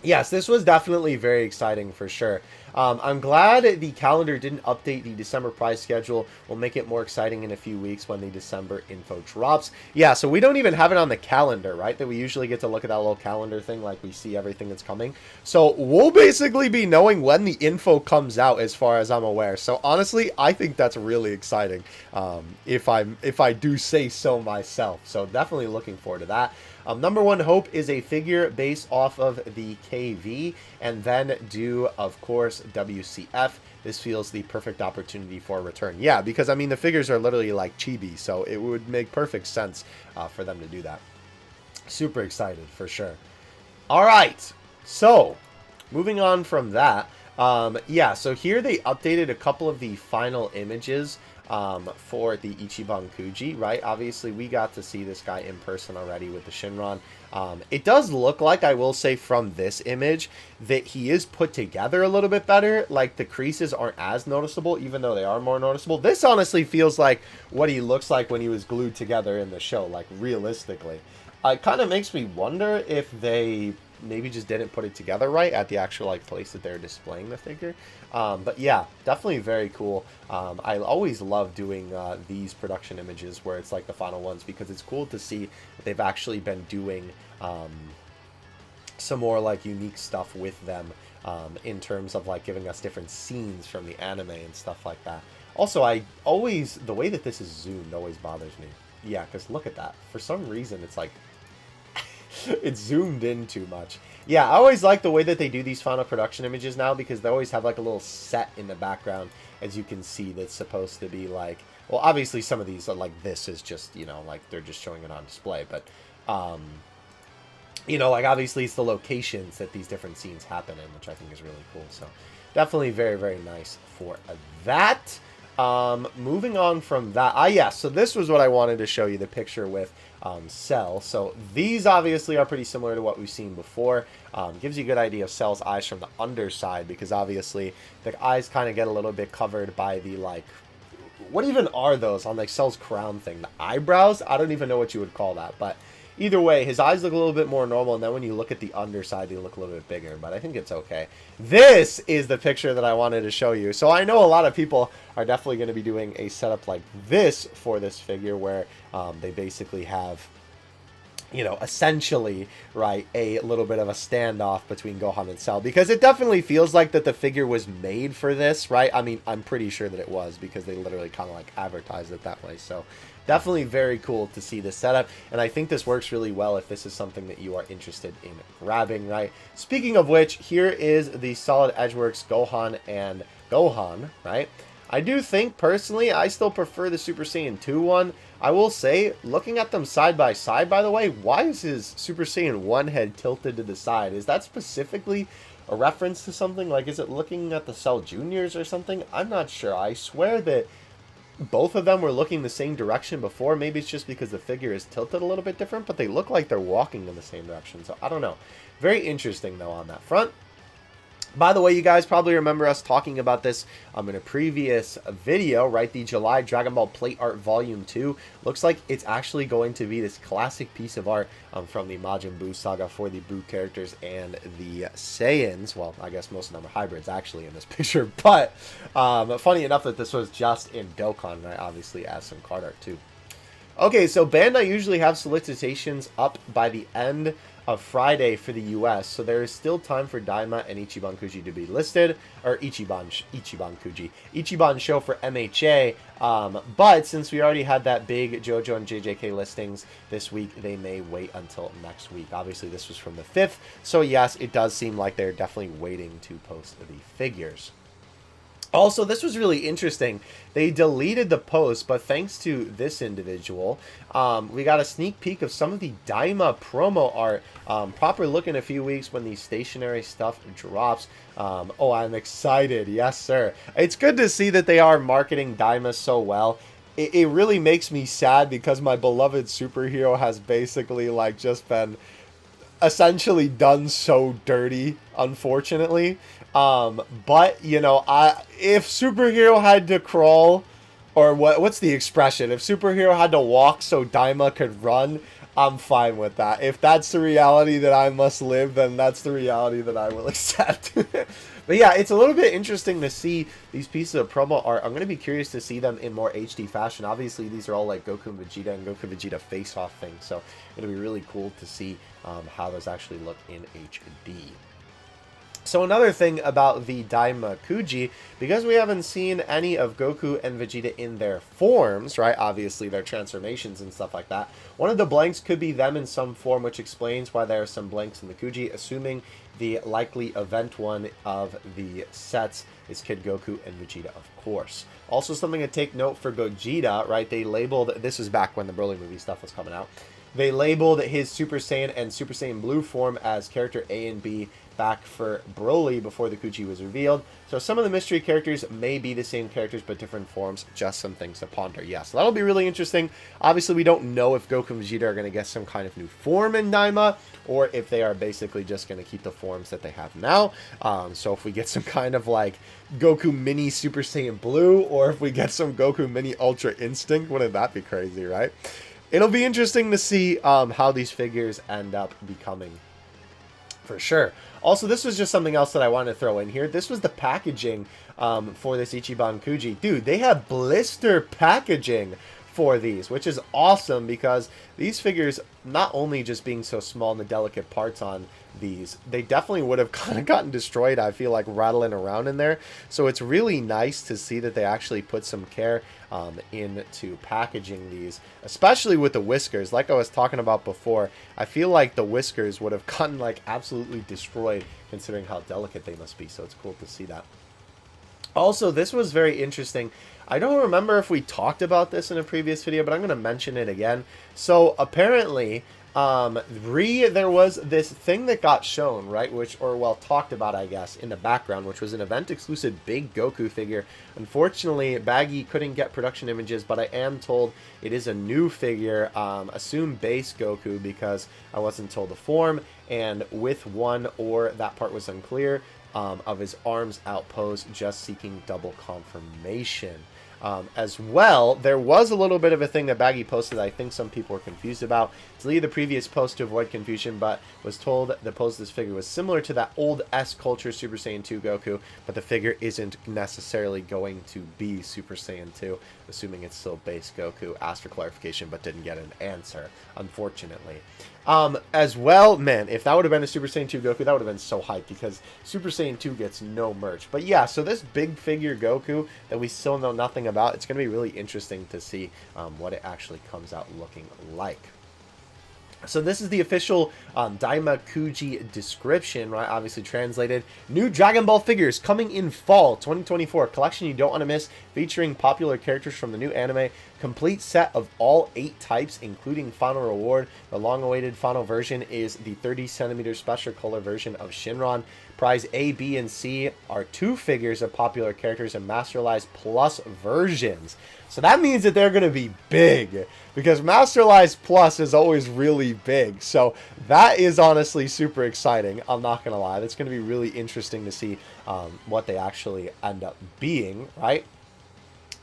Yes, this was definitely very exciting for sure. I'm glad the calendar didn't update the December prize schedule. We'll make it more exciting in a few weeks when the December info drops. Yeah, so we don't even have it on the calendar, right? That we usually get to look at that little calendar thing, like we see everything that's coming. So we'll basically be knowing when the info comes out, as far as I'm aware. So honestly, I think that's really exciting, if I do say so myself. So definitely looking forward to that. Number one hope is a figure based off of the KV, and then do, of course, WCF. This feels the perfect opportunity for a return. Yeah, because, I mean, the figures are literally like chibi, so it would make perfect sense for them to do that. Super excited, for sure. All right, so moving on from that, yeah, so here they updated a couple of the final images for the Ichiban Kuji, right? Obviously, we got to see this guy in person already with the Shinron. It does look like, I will say from this image, that he is put together a little bit better. Like, the creases aren't as noticeable, even though they are more noticeable. This honestly feels like what he looks like when he was glued together in the show, like, realistically. It kind of makes me wonder if they maybe just didn't put it together right at the actual like place that they're displaying the figure. But yeah, definitely very cool. I always love doing these production images where it's like the final ones, because it's cool to see that they've actually been doing some more like unique stuff with them, in terms of like giving us different scenes from the anime and stuff like that. Also, the way that this is zoomed always bothers me. Yeah, because look at that. For some reason, it's like it's zoomed in too much. Yeah, I always like the way that they do these final production images now, because they always have like a little set in the background, as you can see, that's supposed to be like, well, obviously some of these are like, this is just, you know, like they're just showing it on display, but you know, like obviously it's the locations that these different scenes happen in, which I think is really cool. So definitely very, very nice for that. Moving on from that, yeah, so this was what I wanted to show you, the picture with Cell. So these obviously are pretty similar to what we've seen before. Gives you a good idea of Cell's eyes from the underside, because obviously the eyes kind of get a little bit covered by the, like, what even are those on like Cell's crown thing? The eyebrows? I don't even know what you would call that, but either way, his eyes look a little bit more normal, and then when you look at the underside, they look a little bit bigger, but I think it's okay. This is the picture that I wanted to show you. So I know a lot of people are definitely going to be doing a setup like this for this figure, where they basically have, you know, essentially, right, a little bit of a standoff between Gohan and Cell, because it definitely feels like that the figure was made for this, right? I mean, I'm pretty sure that it was, because they literally kind of like advertised it that way. So definitely very cool to see this setup, and I think this works really well if this is something that you are interested in grabbing, right? Speaking of which, here is the Solid Edgeworks Gohan and Gohan, right? I do think, personally, I still prefer the Super Saiyan 2 one. I will say, looking at them side by side, by the way, why is his Super Saiyan 1 head tilted to the side? Is that specifically a reference to something? Like, is it looking at the Cell Juniors or something? I'm not sure. I swear that both of them were looking the same direction before. Maybe it's just because the figure is tilted a little bit different, but they look like they're walking in the same direction. So, I don't know. Very interesting, though, on that front. By the way, you guys probably remember us talking about this in a previous video, right? The July Dragon Ball Plate Art Volume 2. Looks like it's actually going to be this classic piece of art from the Majin Buu saga for the Buu characters and the Saiyans. Well, I guess most of them are hybrids, actually, in this picture. But funny enough that this was just in Dokkan, right? Obviously, as some card art, too. Okay, so Bandai usually have solicitations up by the end of Friday for the US, so there is still time for Daima and Ichiban Kuji to be listed, or Ichiban Kuji, Ichiban show for MHA, but since we already had that big JoJo and JJK listings this week, they may wait until next week. Obviously, this was from the 5th, so yes, it does seem like they're definitely waiting to post the figures. Also, this was really interesting. They deleted the post, but thanks to this individual, we got a sneak peek of some of the Daima promo art. Proper look in a few weeks when the stationary stuff drops. Oh, I'm excited. Yes, sir. It's good to see that they are marketing Daima so well. It really makes me sad because my beloved superhero has basically like just been essentially done so dirty, unfortunately. But you know, if superhero had to crawl, or what's the expression? If superhero had to walk so Daima could run, I'm fine with that. If that's the reality that I must live, then that's the reality that I will accept. But yeah, it's a little bit interesting to see these pieces of promo art. I'm going to be curious to see them in more HD fashion. Obviously, these are all like Goku and Vegeta and Goku Vegeta face-off things, so it'll be really cool to see how those actually look in HD. So another thing about the Daima Kuji, because we haven't seen any of Goku and Vegeta in their forms, right? Obviously their transformations and stuff like that. One of the blanks could be them in some form, which explains why there are some blanks in the Kuji, assuming the likely event one of the sets is Kid Goku and Vegeta, of course. Also something to take note for Gogeta, right? They labeled, this is back when the Broly movie stuff was coming out. They labeled his Super Saiyan and Super Saiyan Blue form as character A and B back for Broly before the Kuji was revealed. So some of the mystery characters may be the same characters but different forms. Just some things to ponder. Yeah, so that'll be really interesting. Obviously, we don't know if Goku and Vegeta are going to get some kind of new form in Daima, or if they are basically just going to keep the forms that they have now. So if we get some kind of like Goku Mini Super Saiyan Blue, or if we get some Goku Mini Ultra Instinct, wouldn't that be crazy, right? It'll be interesting to see how these figures end up becoming, for sure. Also, this was just something else that I wanted to throw in here. This was the packaging for this Ichiban Kuji. Dude, they have blister packaging for these, which is awesome because these figures, not only just being so small and the delicate parts on these, they definitely would have kind of gotten destroyed, I feel like, rattling around in there. So it's really nice to see that they actually put some care into packaging these, especially with the whiskers. Like I was talking about before, I feel like the whiskers would have gotten like absolutely destroyed considering how delicate they must be. So it's cool to see that. Also, this was very interesting. I don't remember if we talked about this in a previous video, but I'm going to mention it again. So apparently, there was this thing that got shown, right, talked about, I guess, in the background, which was an event-exclusive big Goku figure. Unfortunately, Baggy couldn't get production images, but I am told it is a new figure, assume base Goku, because I wasn't told the form, and with one or that part was unclear, of his arms out pose, just seeking double confirmation. As well, there was a little bit of a thing that Baggy posted that I think some people were confused about. Deleted the previous post to avoid confusion, but was told the pose of this figure was similar to that old S-Culture Super Saiyan 2 Goku, but the figure isn't necessarily going to be Super Saiyan 2, assuming it's still base Goku. Asked for clarification, but didn't get an answer, unfortunately. As well, man, if that would have been a Super Saiyan 2 Goku, that would have been so hyped, because Super Saiyan 2 gets no merch. But yeah, so this big figure Goku that we still know nothing about, it's going to be really interesting to see what it actually comes out looking like. So this is the official Daima Kuji description, right? Obviously translated. New Dragon Ball figures coming in fall 2024. Collection you don't want to miss, featuring popular characters from the new anime. Complete set of all 8 types, including final reward. The long-awaited final version is the 30cm special color version of Shinron. Prize A, B, and C are 2 figures of popular characters and Masterlize Plus versions. So that means that they're going to be big, because Masterlize Plus is always really big. So that is honestly super exciting. I'm not going to lie. That's going to be really interesting to see what they actually end up being, right?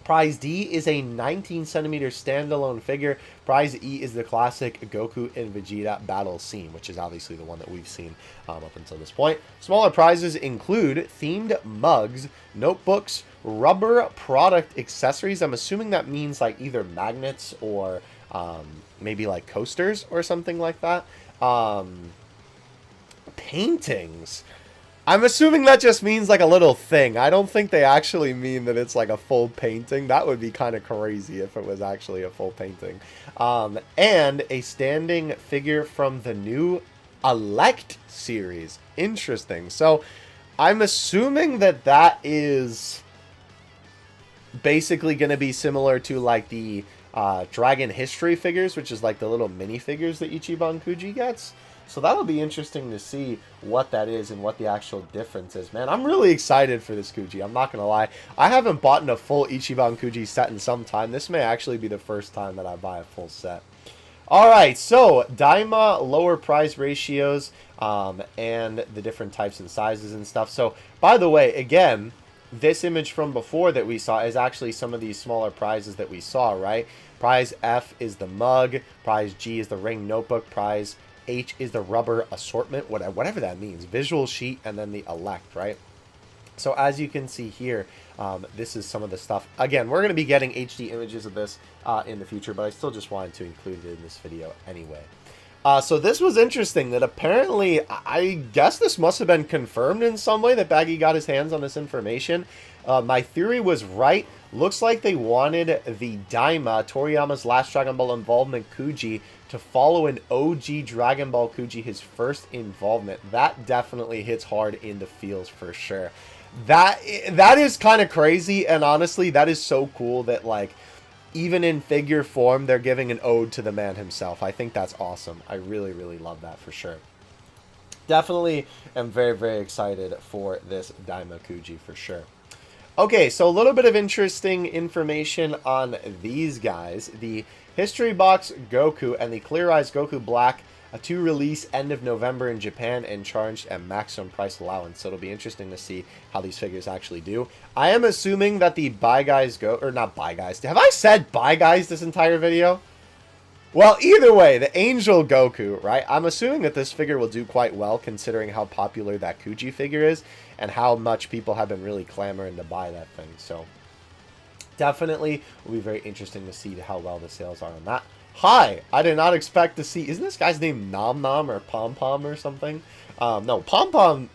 Prize D is a 19cm standalone figure. Prize E is the classic Goku and Vegeta battle scene, which is obviously the one that we've seen up until this point. Smaller prizes include themed mugs, notebooks, rubber product accessories. I'm assuming that means like either magnets or maybe like coasters or something like that. paintings. I'm assuming that just means like a little thing. I don't think they actually mean that it's like a full painting. That would be kind of crazy if it was actually a full painting. And a standing figure from the new Elect series. Interesting. So I'm assuming that that is basically going to be similar to like the Dragon History figures, which is like the little minifigures that Ichiban KUJI gets. So that'll be interesting to see what that is and what the actual difference is. Man, I'm really excited for this KUJI. I'm not going to lie. I haven't bought in a full Ichiban KUJI set in some time. This may actually be the first time that I buy a full set. Alright, so DAIMA lower price ratios and the different types and sizes and stuff. So, by the way, again, this image from before that we saw is actually some of these smaller prizes that we saw, right? Prize F is the mug. Prize G is the ring notebook. Prize H is the rubber assortment, whatever that means. Visual sheet, and then the elect, right? So as you can see here, this is some of the stuff. Again, we're going to be getting HD images of this in the future, but I still just wanted to include it in this video anyway. So this was interesting that apparently, I guess this must have been confirmed in some way that Baggy got his hands on this information. My theory was right. Looks like they wanted the DAIMA, Toriyama's last Dragon Ball involvement KUJI, to follow an OG Dragon Ball KUJI, his first involvement. That definitely hits hard in the feels for sure. That is kind of crazy, and honestly, that is so cool that, like, even in figure form, they're giving an ode to the man himself. I think that's awesome. I really, really love that for sure. Definitely am very, very excited for this DAIMA KUJI for sure. Okay, so a little bit of interesting information on these guys. The History Box Goku and the Clear Eyes Goku Black to release end of November in Japan and charged at maximum price allowance. So it'll be interesting to see how these figures actually do. I am assuming that the Buy Guys go, or not Buy Guys. Have I said Buy Guys this entire video? Well, either way, the Angel Goku, right? I'm assuming that this figure will do quite well considering how popular that KUJI figure is and how much people have been really clamoring to buy that thing. So definitely will be very interesting to see how well the sales are on that. Hi, I did not expect to see, isn't this guy's name Nom Nom or Pom Pom or something? No, Pom Pom,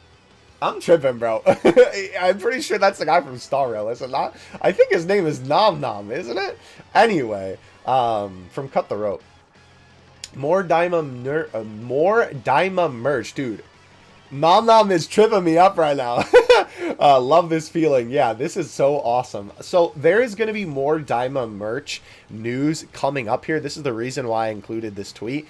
I'm tripping, bro. I'm pretty sure that's the guy from Star Rail, is it not? I think his name is Nom Nom, isn't it? Anyway, from Cut the Rope. More DAIMA merch, dude. Nom Nom is tripping me up right now. Love this feeling. Yeah, this is so awesome. So there is going to be more DAIMA merch news coming up here. This is the reason why I included this tweet.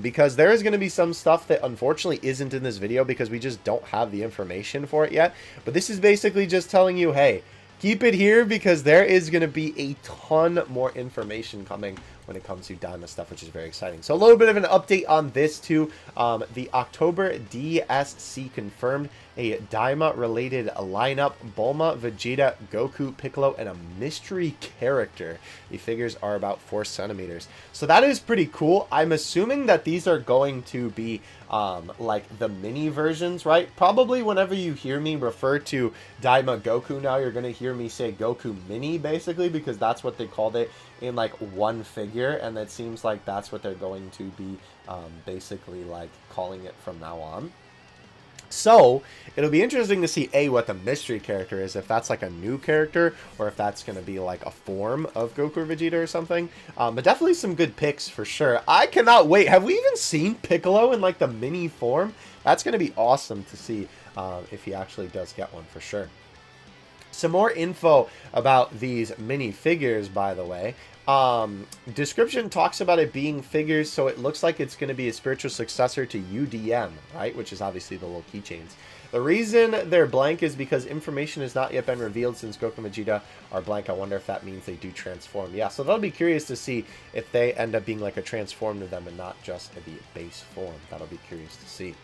Because there is going to be some stuff that unfortunately isn't in this video because we just don't have the information for it yet. But this is basically just telling you, hey, keep it here because there is going to be a ton more information coming when it comes to DAIMA stuff, which is very exciting. So a little bit of an update on this too. The October DSC confirmed a DAIMA-related lineup. Bulma, Vegeta, Goku, Piccolo, and a mystery character. The figures are about 4 centimeters. So that is pretty cool. I'm assuming that these are going to be like the mini versions, right? Probably whenever you hear me refer to DAIMA Goku now, you're going to hear me say Goku Mini, basically, because that's what they called it in like one figure, and it seems like that's what they're going to be basically like calling it from now on. So it'll be interesting to see what the mystery character is, if that's like a new character or if that's going to be like a form of Goku or Vegeta or something. But definitely some good picks for sure. I cannot wait. Have we even seen Piccolo in like the mini form? That's going to be awesome to see if he actually does get one for sure. Some more info about these mini figures, by the way. Description talks about it being figures, so it looks like it's going to be a spiritual successor to UDM, right? Which is obviously the little keychains. The reason they're blank is because information has not yet been revealed since Goku and Vegeta are blank. I wonder if that means they do transform. Yeah, so that'll be curious to see if they end up being like a transform to them and not just the base form. That'll be curious to see.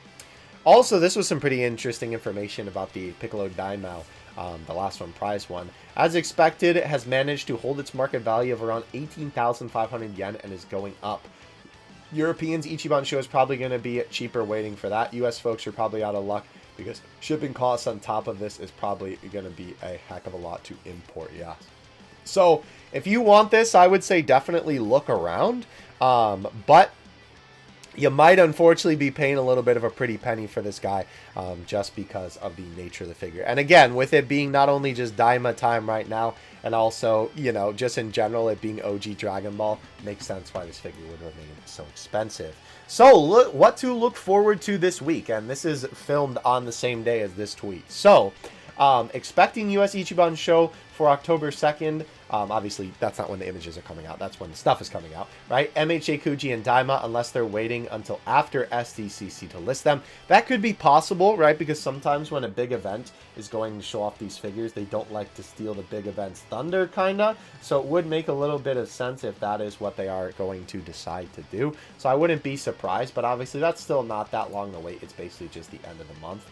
Also, this was some pretty interesting information about the Piccolo Daimao. The last one, prize one. As expected, it has managed to hold its market value of around 18,500 yen and is going up. Europeans, Ichiban show is probably going to be cheaper waiting for that. US folks are probably out of luck because shipping costs on top of this is probably going to be a heck of a lot to import, yeah. So, if you want this, I would say definitely look around. But you might unfortunately be paying a little bit of a pretty penny for this guy, just because of the nature of the figure. And again, with it being not only just DAIMA time right now, and also, you know, just in general, it being OG Dragon Ball, makes sense why this figure would remain so expensive. So, look, what to look forward to this week, and this is filmed on the same day as this tweet. So, expecting US Ichiban show for October 2nd. Obviously, that's not when the images are coming out. That's when the stuff is coming out, right? MHA, KUJI, and DAIMA, unless they're waiting until after SDCC to list them. That could be possible, right? Because sometimes when a big event is going to show off these figures, they don't like to steal the big event's thunder, kind of. So it would make a little bit of sense if that is what they are going to decide to do. So I wouldn't be surprised, but obviously that's still not that long to wait. It's basically just the end of the month.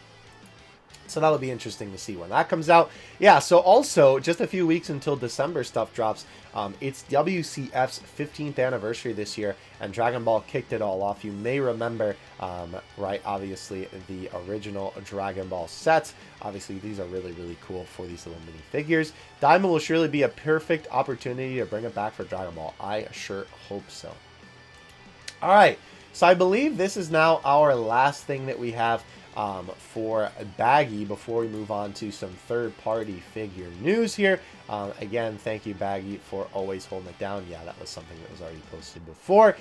So that'll be interesting to see when that comes out. Yeah, so also, just a few weeks until December stuff drops. It's WCF's 15th anniversary this year, and Dragon Ball kicked it all off. You may remember, right, obviously, the original Dragon Ball sets. Obviously, these are really, really cool for these little mini figures. DAIMA will surely be a perfect opportunity to bring it back for Dragon Ball. I sure hope so. All right, so I believe this is now our last thing that we have for Baggy before we move on to some third-party figure news here. Again, thank you, Baggy, for always holding it down. Yeah, that was something that was already posted before.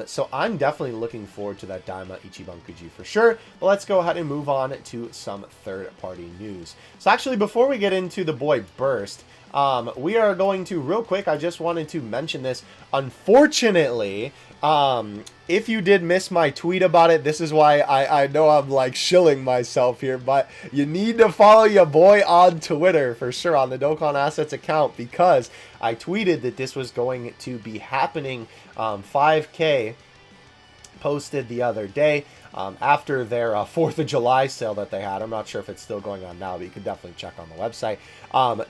So I'm definitely looking forward to that DAIMA Ichiban KUJI for sure. But let's go ahead and move on to some third-party news. So actually, before we get into the boy Burst, we are going to, real quick, I just wanted to mention this. Unfortunately, if you did miss my tweet about it, this is why I know I'm like shilling myself here, but you need to follow your boy on Twitter for sure, on the Dokkan Assets account, because I tweeted that this was going to be happening. 5K posted the other day after their 4th of July sale that they had. I'm not sure if it's still going on now, but you can definitely check on the website.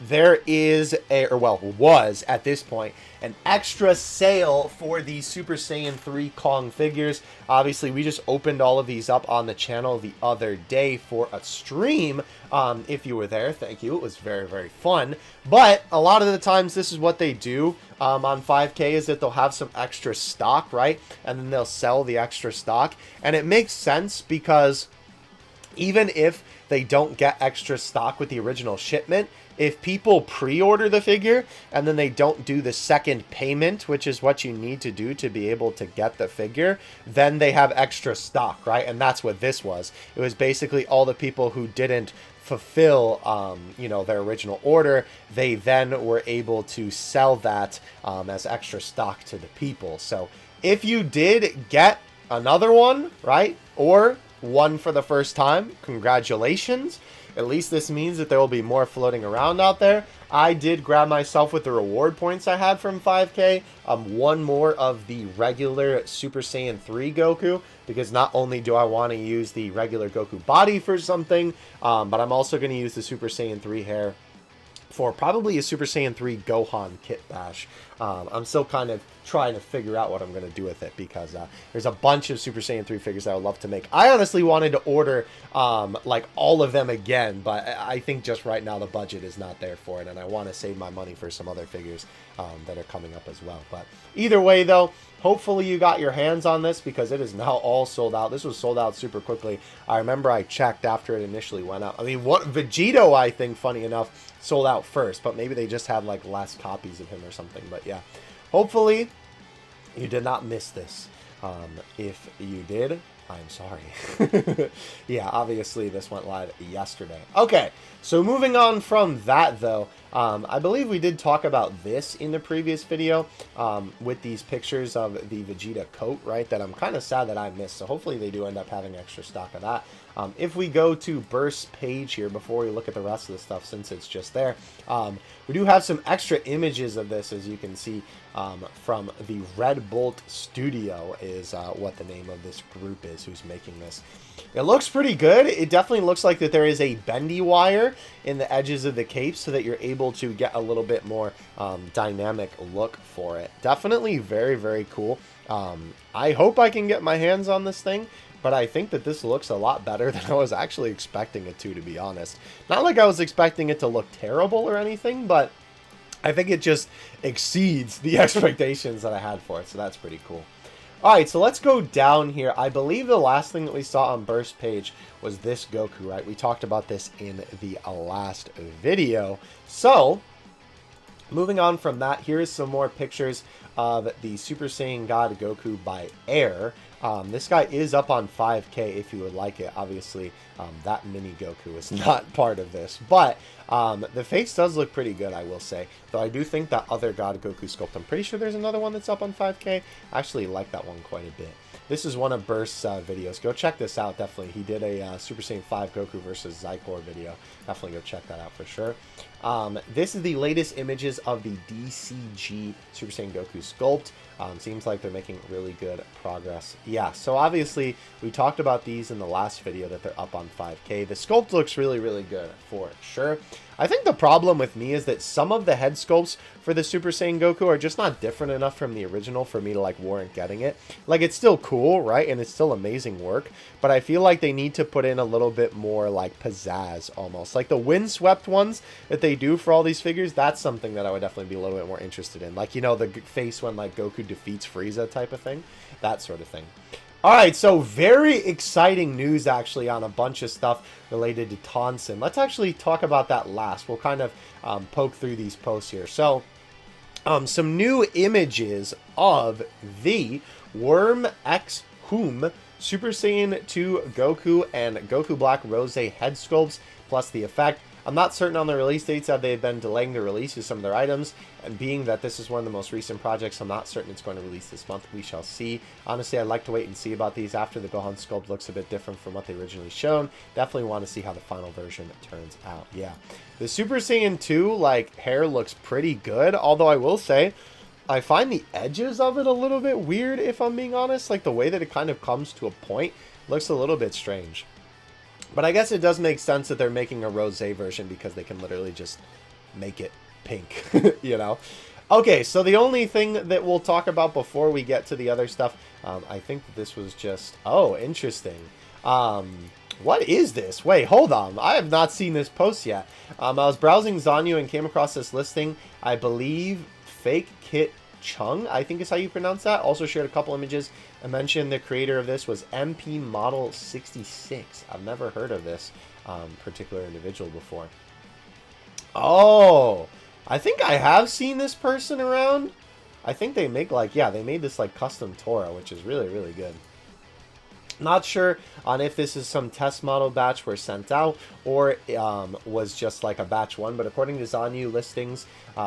There is was at this point an extra sale for the Super Saiyan 3 Kong figures. Obviously, we just opened all of these up on the channel the other day for a stream. If you were there, thank you. It was very, very fun. But a lot of the times, this is what they do on 5K, is that they'll have some extra stock, right? And then they'll sell the extra stock. And it makes sense because even if they don't get extra stock with the original shipment, if people pre-order the figure and then they don't do the second payment, which is what you need to do to be able to get the figure, then they have extra stock, right? And that's what this was. It was basically all the people who didn't fulfill, you know, their original order, they then were able to sell that as extra stock to the people. So if you did get another one, right, or one for the first time, congratulations. At least this means that there will be more floating around out there. I did grab myself with the reward points I had from 5K, one more of the regular Super Saiyan 3 Goku, because not only do I want to use the regular Goku body for something, but I'm also going to use the Super Saiyan 3 hair for probably a Super Saiyan 3 Gohan kit bash. I'm still kind of trying to figure out what I'm going to do with it, because there's a bunch of Super Saiyan 3 figures I would love to make. I honestly wanted to order like all of them again, but I think just right now the budget is not there for it, and I want to save my money for some other figures that are coming up as well. But either way though, hopefully you got your hands on this, because it is now all sold out. This was sold out super quickly. I remember I checked after it initially went out. I mean, what Vegito, I think, funny enough, sold out first, but maybe they just had like less copies of him or something. But yeah, hopefully you did not miss this. If you did, I'm sorry. Yeah, obviously this went live yesterday. Okay, so moving on from that though, I believe we did talk about this in the previous video with these pictures of the Vegeta coat, right, that I'm kind of sad that I missed. So hopefully they do end up having extra stock of that. If we go to Burst page here, before we look at the rest of the stuff, since it's just there, we do have some extra images of this, as you can see, from the Red Bolt Studio is what the name of this group is who's making this. It looks pretty good. It definitely looks like that there is a bendy wire in the edges of the cape so that you're able to get a little bit more dynamic look for it. Definitely very, very cool. I hope I can get my hands on this thing, but I think that this looks a lot better than I was actually expecting it to be honest. Not like I was expecting it to look terrible or anything, but I think it just exceeds the expectations that I had for it, so that's pretty cool. Alright, so let's go down here. I believe the last thing that we saw on Burst page was this Goku, right? We talked about this in the last video. So, moving on from that, here is some more pictures of the Super Saiyan God Goku by Air. This guy is up on 5K if you would like it. Obviously, that mini Goku is not part of this. But the face does look pretty good, I will say. Though I do think that other God Goku sculpt, I'm pretty sure there's another one that's up on 5K. I actually like that one quite a bit. This is one of Burst's videos. Go check this out, definitely. He did a Super Saiyan 5 Goku versus Zycor video. Definitely go check that out for sure. This is the latest images of the DCG Super Saiyan Goku sculpt. Seems like they're making really good progress. Yeah, so obviously, we talked about these in the last video that they're up on 5K. The sculpt looks really, really good for sure. I think the problem with me is that some of the head sculpts for the Super Saiyan Goku are just not different enough from the original for me to like warrant getting it. Like, it's still cool, right? And it's still amazing work, but I feel like they need to put in a little bit more like pizzazz almost. Like the windswept ones that they do for all these figures, that's something that I would definitely be a little bit more interested in. Like, you know, the face when like Goku defeats Frieza type of thing. That sort of thing. Alright, so very exciting news actually on a bunch of stuff related to Tonson. Let's actually talk about that last. We'll kind of poke through these posts here. So, some new images of the Worm X Whom Super Saiyan 2 Goku and Goku Black Rose head sculpts, plus the effect. I'm not certain on the release dates, that they've been delaying the release of some of their items, and being that this is one of the most recent projects, I'm not certain it's going to release this month. We shall see. Honestly, I'd like to wait and see about these after the Gohan sculpt looks a bit different from what they originally shown. Definitely want to see how the final version turns out. Yeah, the Super Saiyan 2 like hair looks pretty good, although I will say I find the edges of it a little bit weird, if I'm being honest. Like the way that it kind of comes to a point looks a little bit strange. But I guess it does make sense that they're making a rosé version because they can literally just make it pink, you know? Okay, so the only thing that we'll talk about before we get to the other stuff, I think that this was just... Oh, interesting. What is this? Wait, hold on. I have not seen this post yet. I was browsing Zanyu and came across this listing. I believe Fake Kit Chung, I think is how you pronounce that. Also shared a couple images. I mentioned the creator of this was MP Model 66. I've never heard of this particular individual before. Oh, I think I have seen this person around. I think they make like, yeah, they made this like custom Tora, which is really, really good. Not sure on if this is some test model batch were sent out or was just like a batch one, but according to Zanyu listings,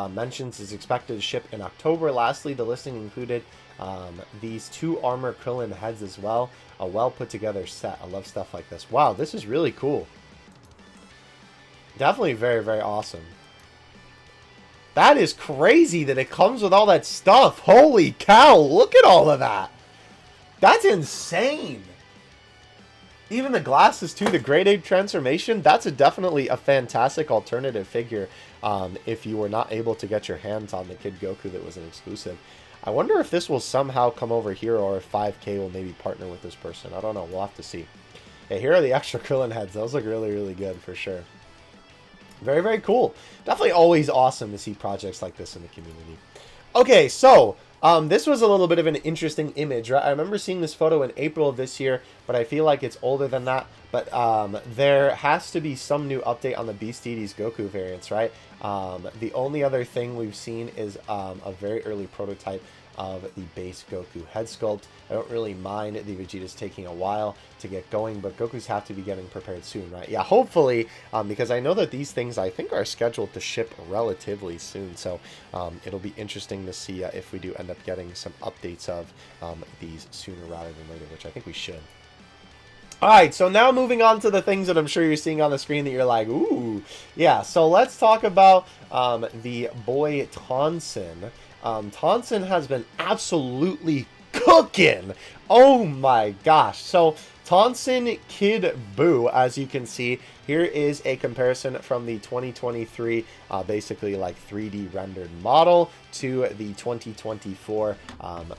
mentions is expected to ship in October. Lastly, the listing included these 2 armor Krillin heads as well. A well put together set. I love stuff like this. Wow, this is really cool. Definitely very, very awesome. That is crazy that it comes with all that stuff. Holy cow, look at all of that. That's insane. Even the glasses too, the Grade 8 transformation, that's definitely a fantastic alternative figure if you were not able to get your hands on the Kid Goku that was an exclusive. I wonder if this will somehow come over here or if 5K will maybe partner with this person. I don't know. We'll have to see. Hey, here are the extra Krillin heads. Those look really, really good for sure. Very, very cool. Definitely always awesome to see projects like this in the community. Okay, so this was a little bit of an interesting image, right? I remember seeing this photo in April of this year, but I feel like it's older than that. But there has to be some new update on the Beast Deities Goku variants, right? The only other thing we've seen is a very early prototype of the base Goku head sculpt. I don't really mind the Vegeta's taking a while to get going, but Goku's have to be getting prepared soon, right? Yeah, hopefully, because I know that these things, I think, are scheduled to ship relatively soon, so it'll be interesting to see if we do end up getting some updates of these sooner rather than later, which I think we should. Alright, so now moving on to the things that I'm sure you're seeing on the screen that you're like, ooh. Yeah, so let's talk about the boy Tonson. Tonson has been absolutely cooking. Oh my gosh. So Tonson Kid Buu, as you can see, here is a comparison from the 2023 basically like 3D rendered model to the 2024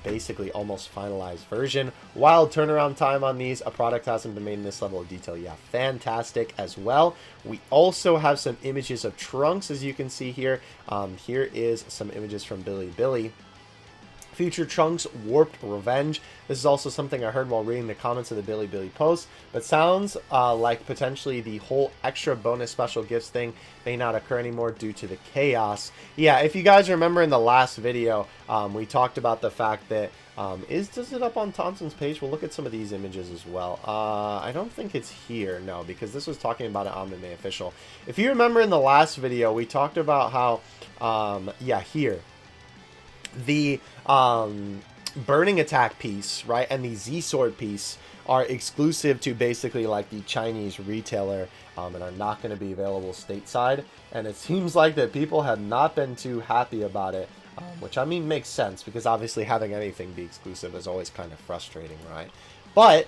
basically almost finalized version. Wild turnaround time on these. A product hasn't been made in this level of detail. Yeah, fantastic as well. We also have some images of Trunks, as you can see here. Here is some images from Billy. Future Trunks Warped Revenge. This is also something I heard while reading the comments of the Billy post, but sounds like potentially the whole extra bonus special gifts thing may not occur anymore due to the chaos. Yeah, if you guys remember in the last video, we talked about the fact that does it up on Thompson's page? We'll look at some of these images as well. I don't think it's here, no, because this was talking about an Omni official. If you remember in the last video, we talked about how, yeah, here, the Burning Attack piece, right, and the Z-Sword piece are exclusive to basically like the Chinese retailer and are not going to be available stateside. And it seems like that people have not been too happy about it. Which, I mean, makes sense, because obviously having anything be exclusive is always kind of frustrating, right? But,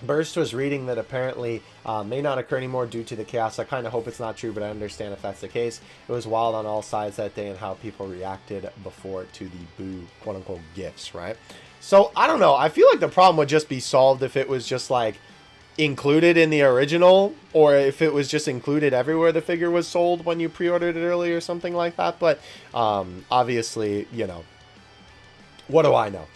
Burst was reading that apparently may not occur anymore due to the chaos. I kind of hope it's not true, but I understand if that's the case. It was wild on all sides that day and how people reacted before to the Boo, quote-unquote, gifts, right? So, I don't know. I feel like the problem would just be solved if it was just, like, included in the original, or if it was just included everywhere the figure was sold when you pre-ordered it early or something like that. But obviously, you know, what do I know?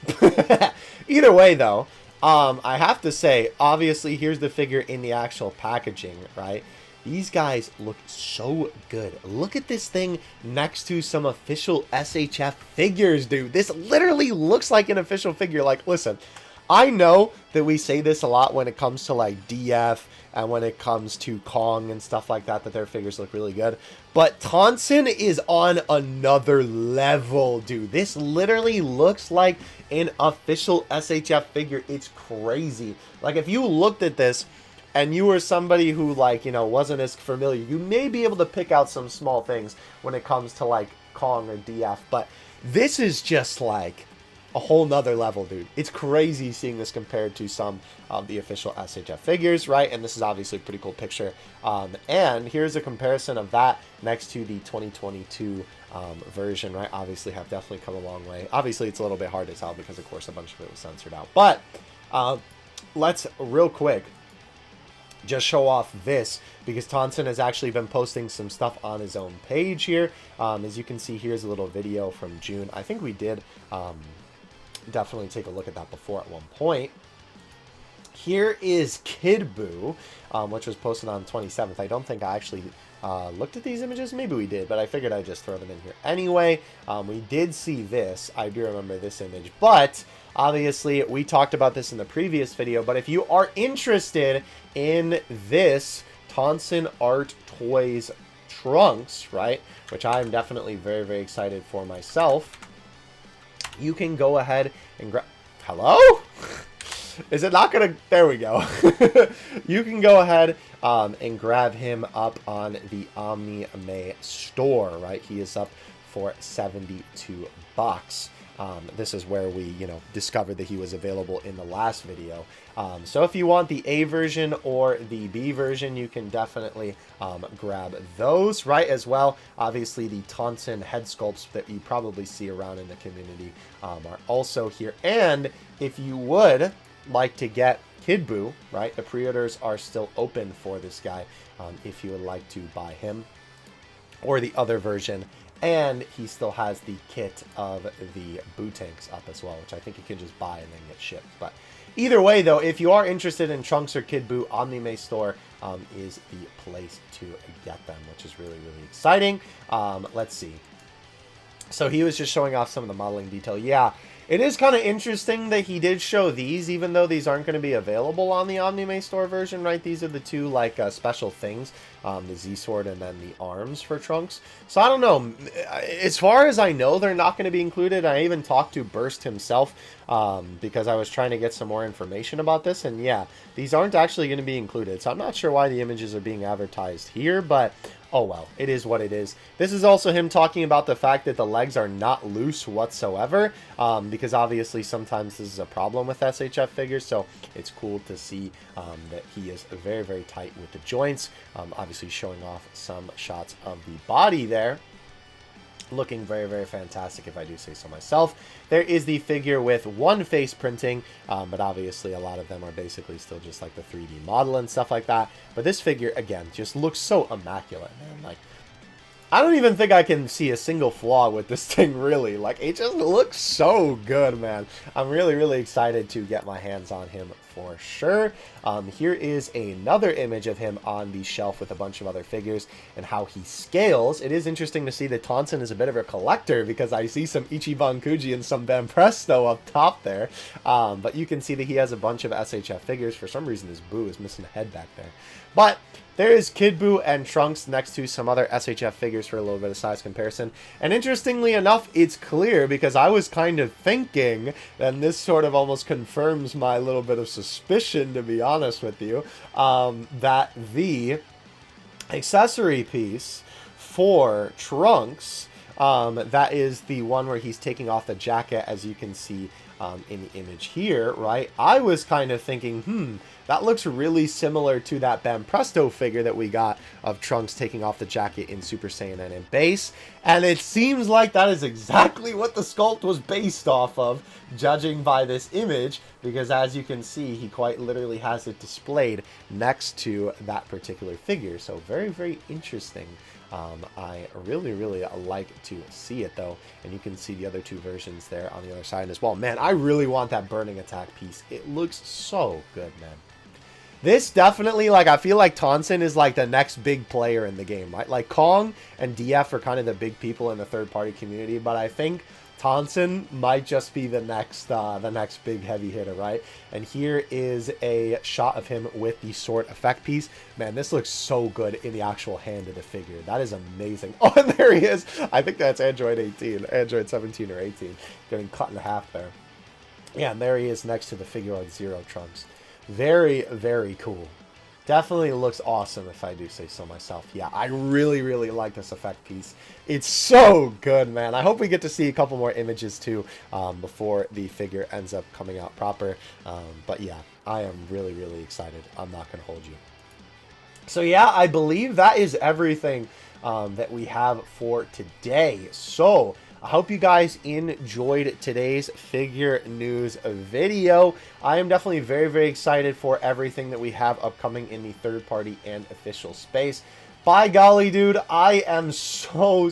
Either way, though, I have to say, obviously, here's the figure in the actual packaging, right? These guys look so good. Look at this thing next to some official SHF figures, dude. This literally looks like an official figure. Like, listen, I know that we say this a lot when it comes to like DF and when it comes to Kong and stuff like that, that their figures look really good. But Tonson is on another level, dude. This literally looks like an official SHF figure. It's crazy. Like, if you looked at this and you were somebody who, like, you know, wasn't as familiar, you may be able to pick out some small things when it comes to like Kong or DF. But this is just like a whole nother level, dude. It's crazy seeing this compared to some of the official SHF figures, right? And this is obviously a pretty cool picture. And here's a comparison of that next to the 2022 version, right? Obviously have definitely come a long way. Obviously, it's a little bit hard to tell because, of course, a bunch of it was censored out. But let's real quick just show off this, because Tonson has actually been posting some stuff on his own page here. As you can see, here's a little video from June. I think we did definitely take a look at that before at one point. Here is Kid Boo, which was posted on the 27th. I don't think I actually looked at these images. Maybe we did, but I figured I'd just throw them in here anyway. We did see this. I do remember this image, but obviously we talked about this in the previous video. But if you are interested in this Tonson Art Toys Trunks, right, which I'm definitely very, very excited for myself, you can go ahead and grab... Hello? Is it not going to... There we go. You can go ahead and grab him up on the Omni store, right? He is up for $72. This is where we, you know, discovered that he was available in the last video. So if you want the A version or the B version, you can definitely grab those, right, as well. Obviously, the Tonson head sculpts that you probably see around in the community are also here. And if you would like to get Kid Boo, right, the pre-orders are still open for this guy if you would like to buy him or the other version. And he still has the kit of the Boo tanks up as well, which I think you can just buy and then get shipped. But either way, though, if you are interested in Trunks or Kid Boo, Omni store is the place to get them, which is really, really exciting. Let's see. So he was just showing off some of the modeling detail. Yeah, it is kind of interesting that he did show these, even though these aren't going to be available on the Omni store version, right? These are the two, like, special things, the Z-Sword and then the arms for Trunks. So I don't know. As far as I know, they're not going to be included. I even talked to Burst himself because I was trying to get some more information about this. And yeah, these aren't actually going to be included. So I'm not sure why the images are being advertised here, but oh well, it is what it is. This is also him talking about the fact that the legs are not loose whatsoever, because obviously sometimes this is a problem with SHF figures, so it's cool to see that he is very, very tight with the joints. Obviously showing off some shots of the body there. Looking very, very fantastic, if I do say so myself. There is the figure with one face printing, but obviously a lot of them are basically still just like the 3D model and stuff like that. But this figure, again, just looks so immaculate, man. Like, I don't even think I can see a single flaw with this thing, really. Like, it just looks so good, man. I'm really, really excited to get my hands on him for sure. Here is another image of him on the shelf with a bunch of other figures and how he scales. It is interesting to see that Tonson is a bit of a collector because I see some Ichiban Kuji and some Banpresto up top there. But you can see that he has a bunch of SHF figures. For some reason, his Boo is missing a head back there. But there is Kid Buu and Trunks next to some other SHF figures for a little bit of size comparison. And interestingly enough, it's clear because I was kind of thinking, and this sort of almost confirms my little bit of suspicion, to be honest with you, that the accessory piece for Trunks, that is the one where he's taking off the jacket, as you can see in the image here, right? I was kind of thinking, that looks really similar to that Banpresto figure that we got of Trunks taking off the jacket in Super Saiyan N in base. And it seems like that is exactly what the sculpt was based off of, judging by this image, because as you can see, he quite literally has it displayed next to that particular figure. So very, very interesting. I really, really like to see it, though. And you can see the other two versions there on the other side as well. Man, I really want that burning attack piece. It looks so good, man. This definitely, like, I feel like Tonson is, like, the next big player in the game, right? Like, Kong and DF are kind of the big people in the third-party community, but I think Tonson might just be the next big heavy hitter, right? And here is a shot of him with the sword effect piece. Man, this looks so good in the actual hand of the figure. That is amazing. Oh, and there he is. I think that's Android 18, Android 17 or 18, getting cut in half there. Yeah, and there he is next to the figure on Zero Trunks. Very, very cool. Definitely looks awesome, if I do say so myself. Yeah, I really, really like this effect piece. It's so good, man. I hope we get to see a couple more images, too, before the figure ends up coming out proper. But yeah, I am really, really excited. I'm not going to hold you. So yeah, I believe that is everything that we have for today. So I hope you guys enjoyed today's figure news video. I am definitely very, very excited for everything that we have upcoming in the third party and official space. By golly, dude, I am so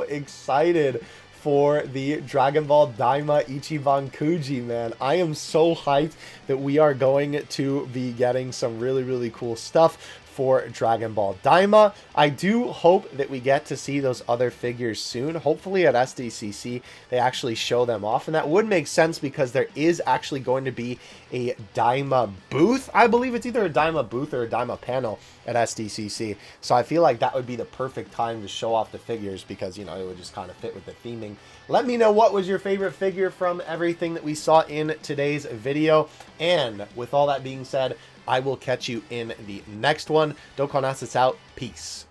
excited for the Dragon Ball DAIMA Ichiban Kuji, man. I am so hyped that we are going to be getting some really, really cool stuff for Dragon Ball DAIMA. I do hope that we get to see those other figures soon. Hopefully at SDCC they actually show them off, and that would make sense because there is actually going to be a DAIMA booth. I believe it's either a DAIMA booth or a DAIMA panel at SDCC, so I feel like that would be the perfect time to show off the figures because, you know, it would just kind of fit with the theming. Let me know what was your favorite figure from everything that we saw in today's video, and with all that being said, I will catch you in the next one. Dokkan Assets out. Peace.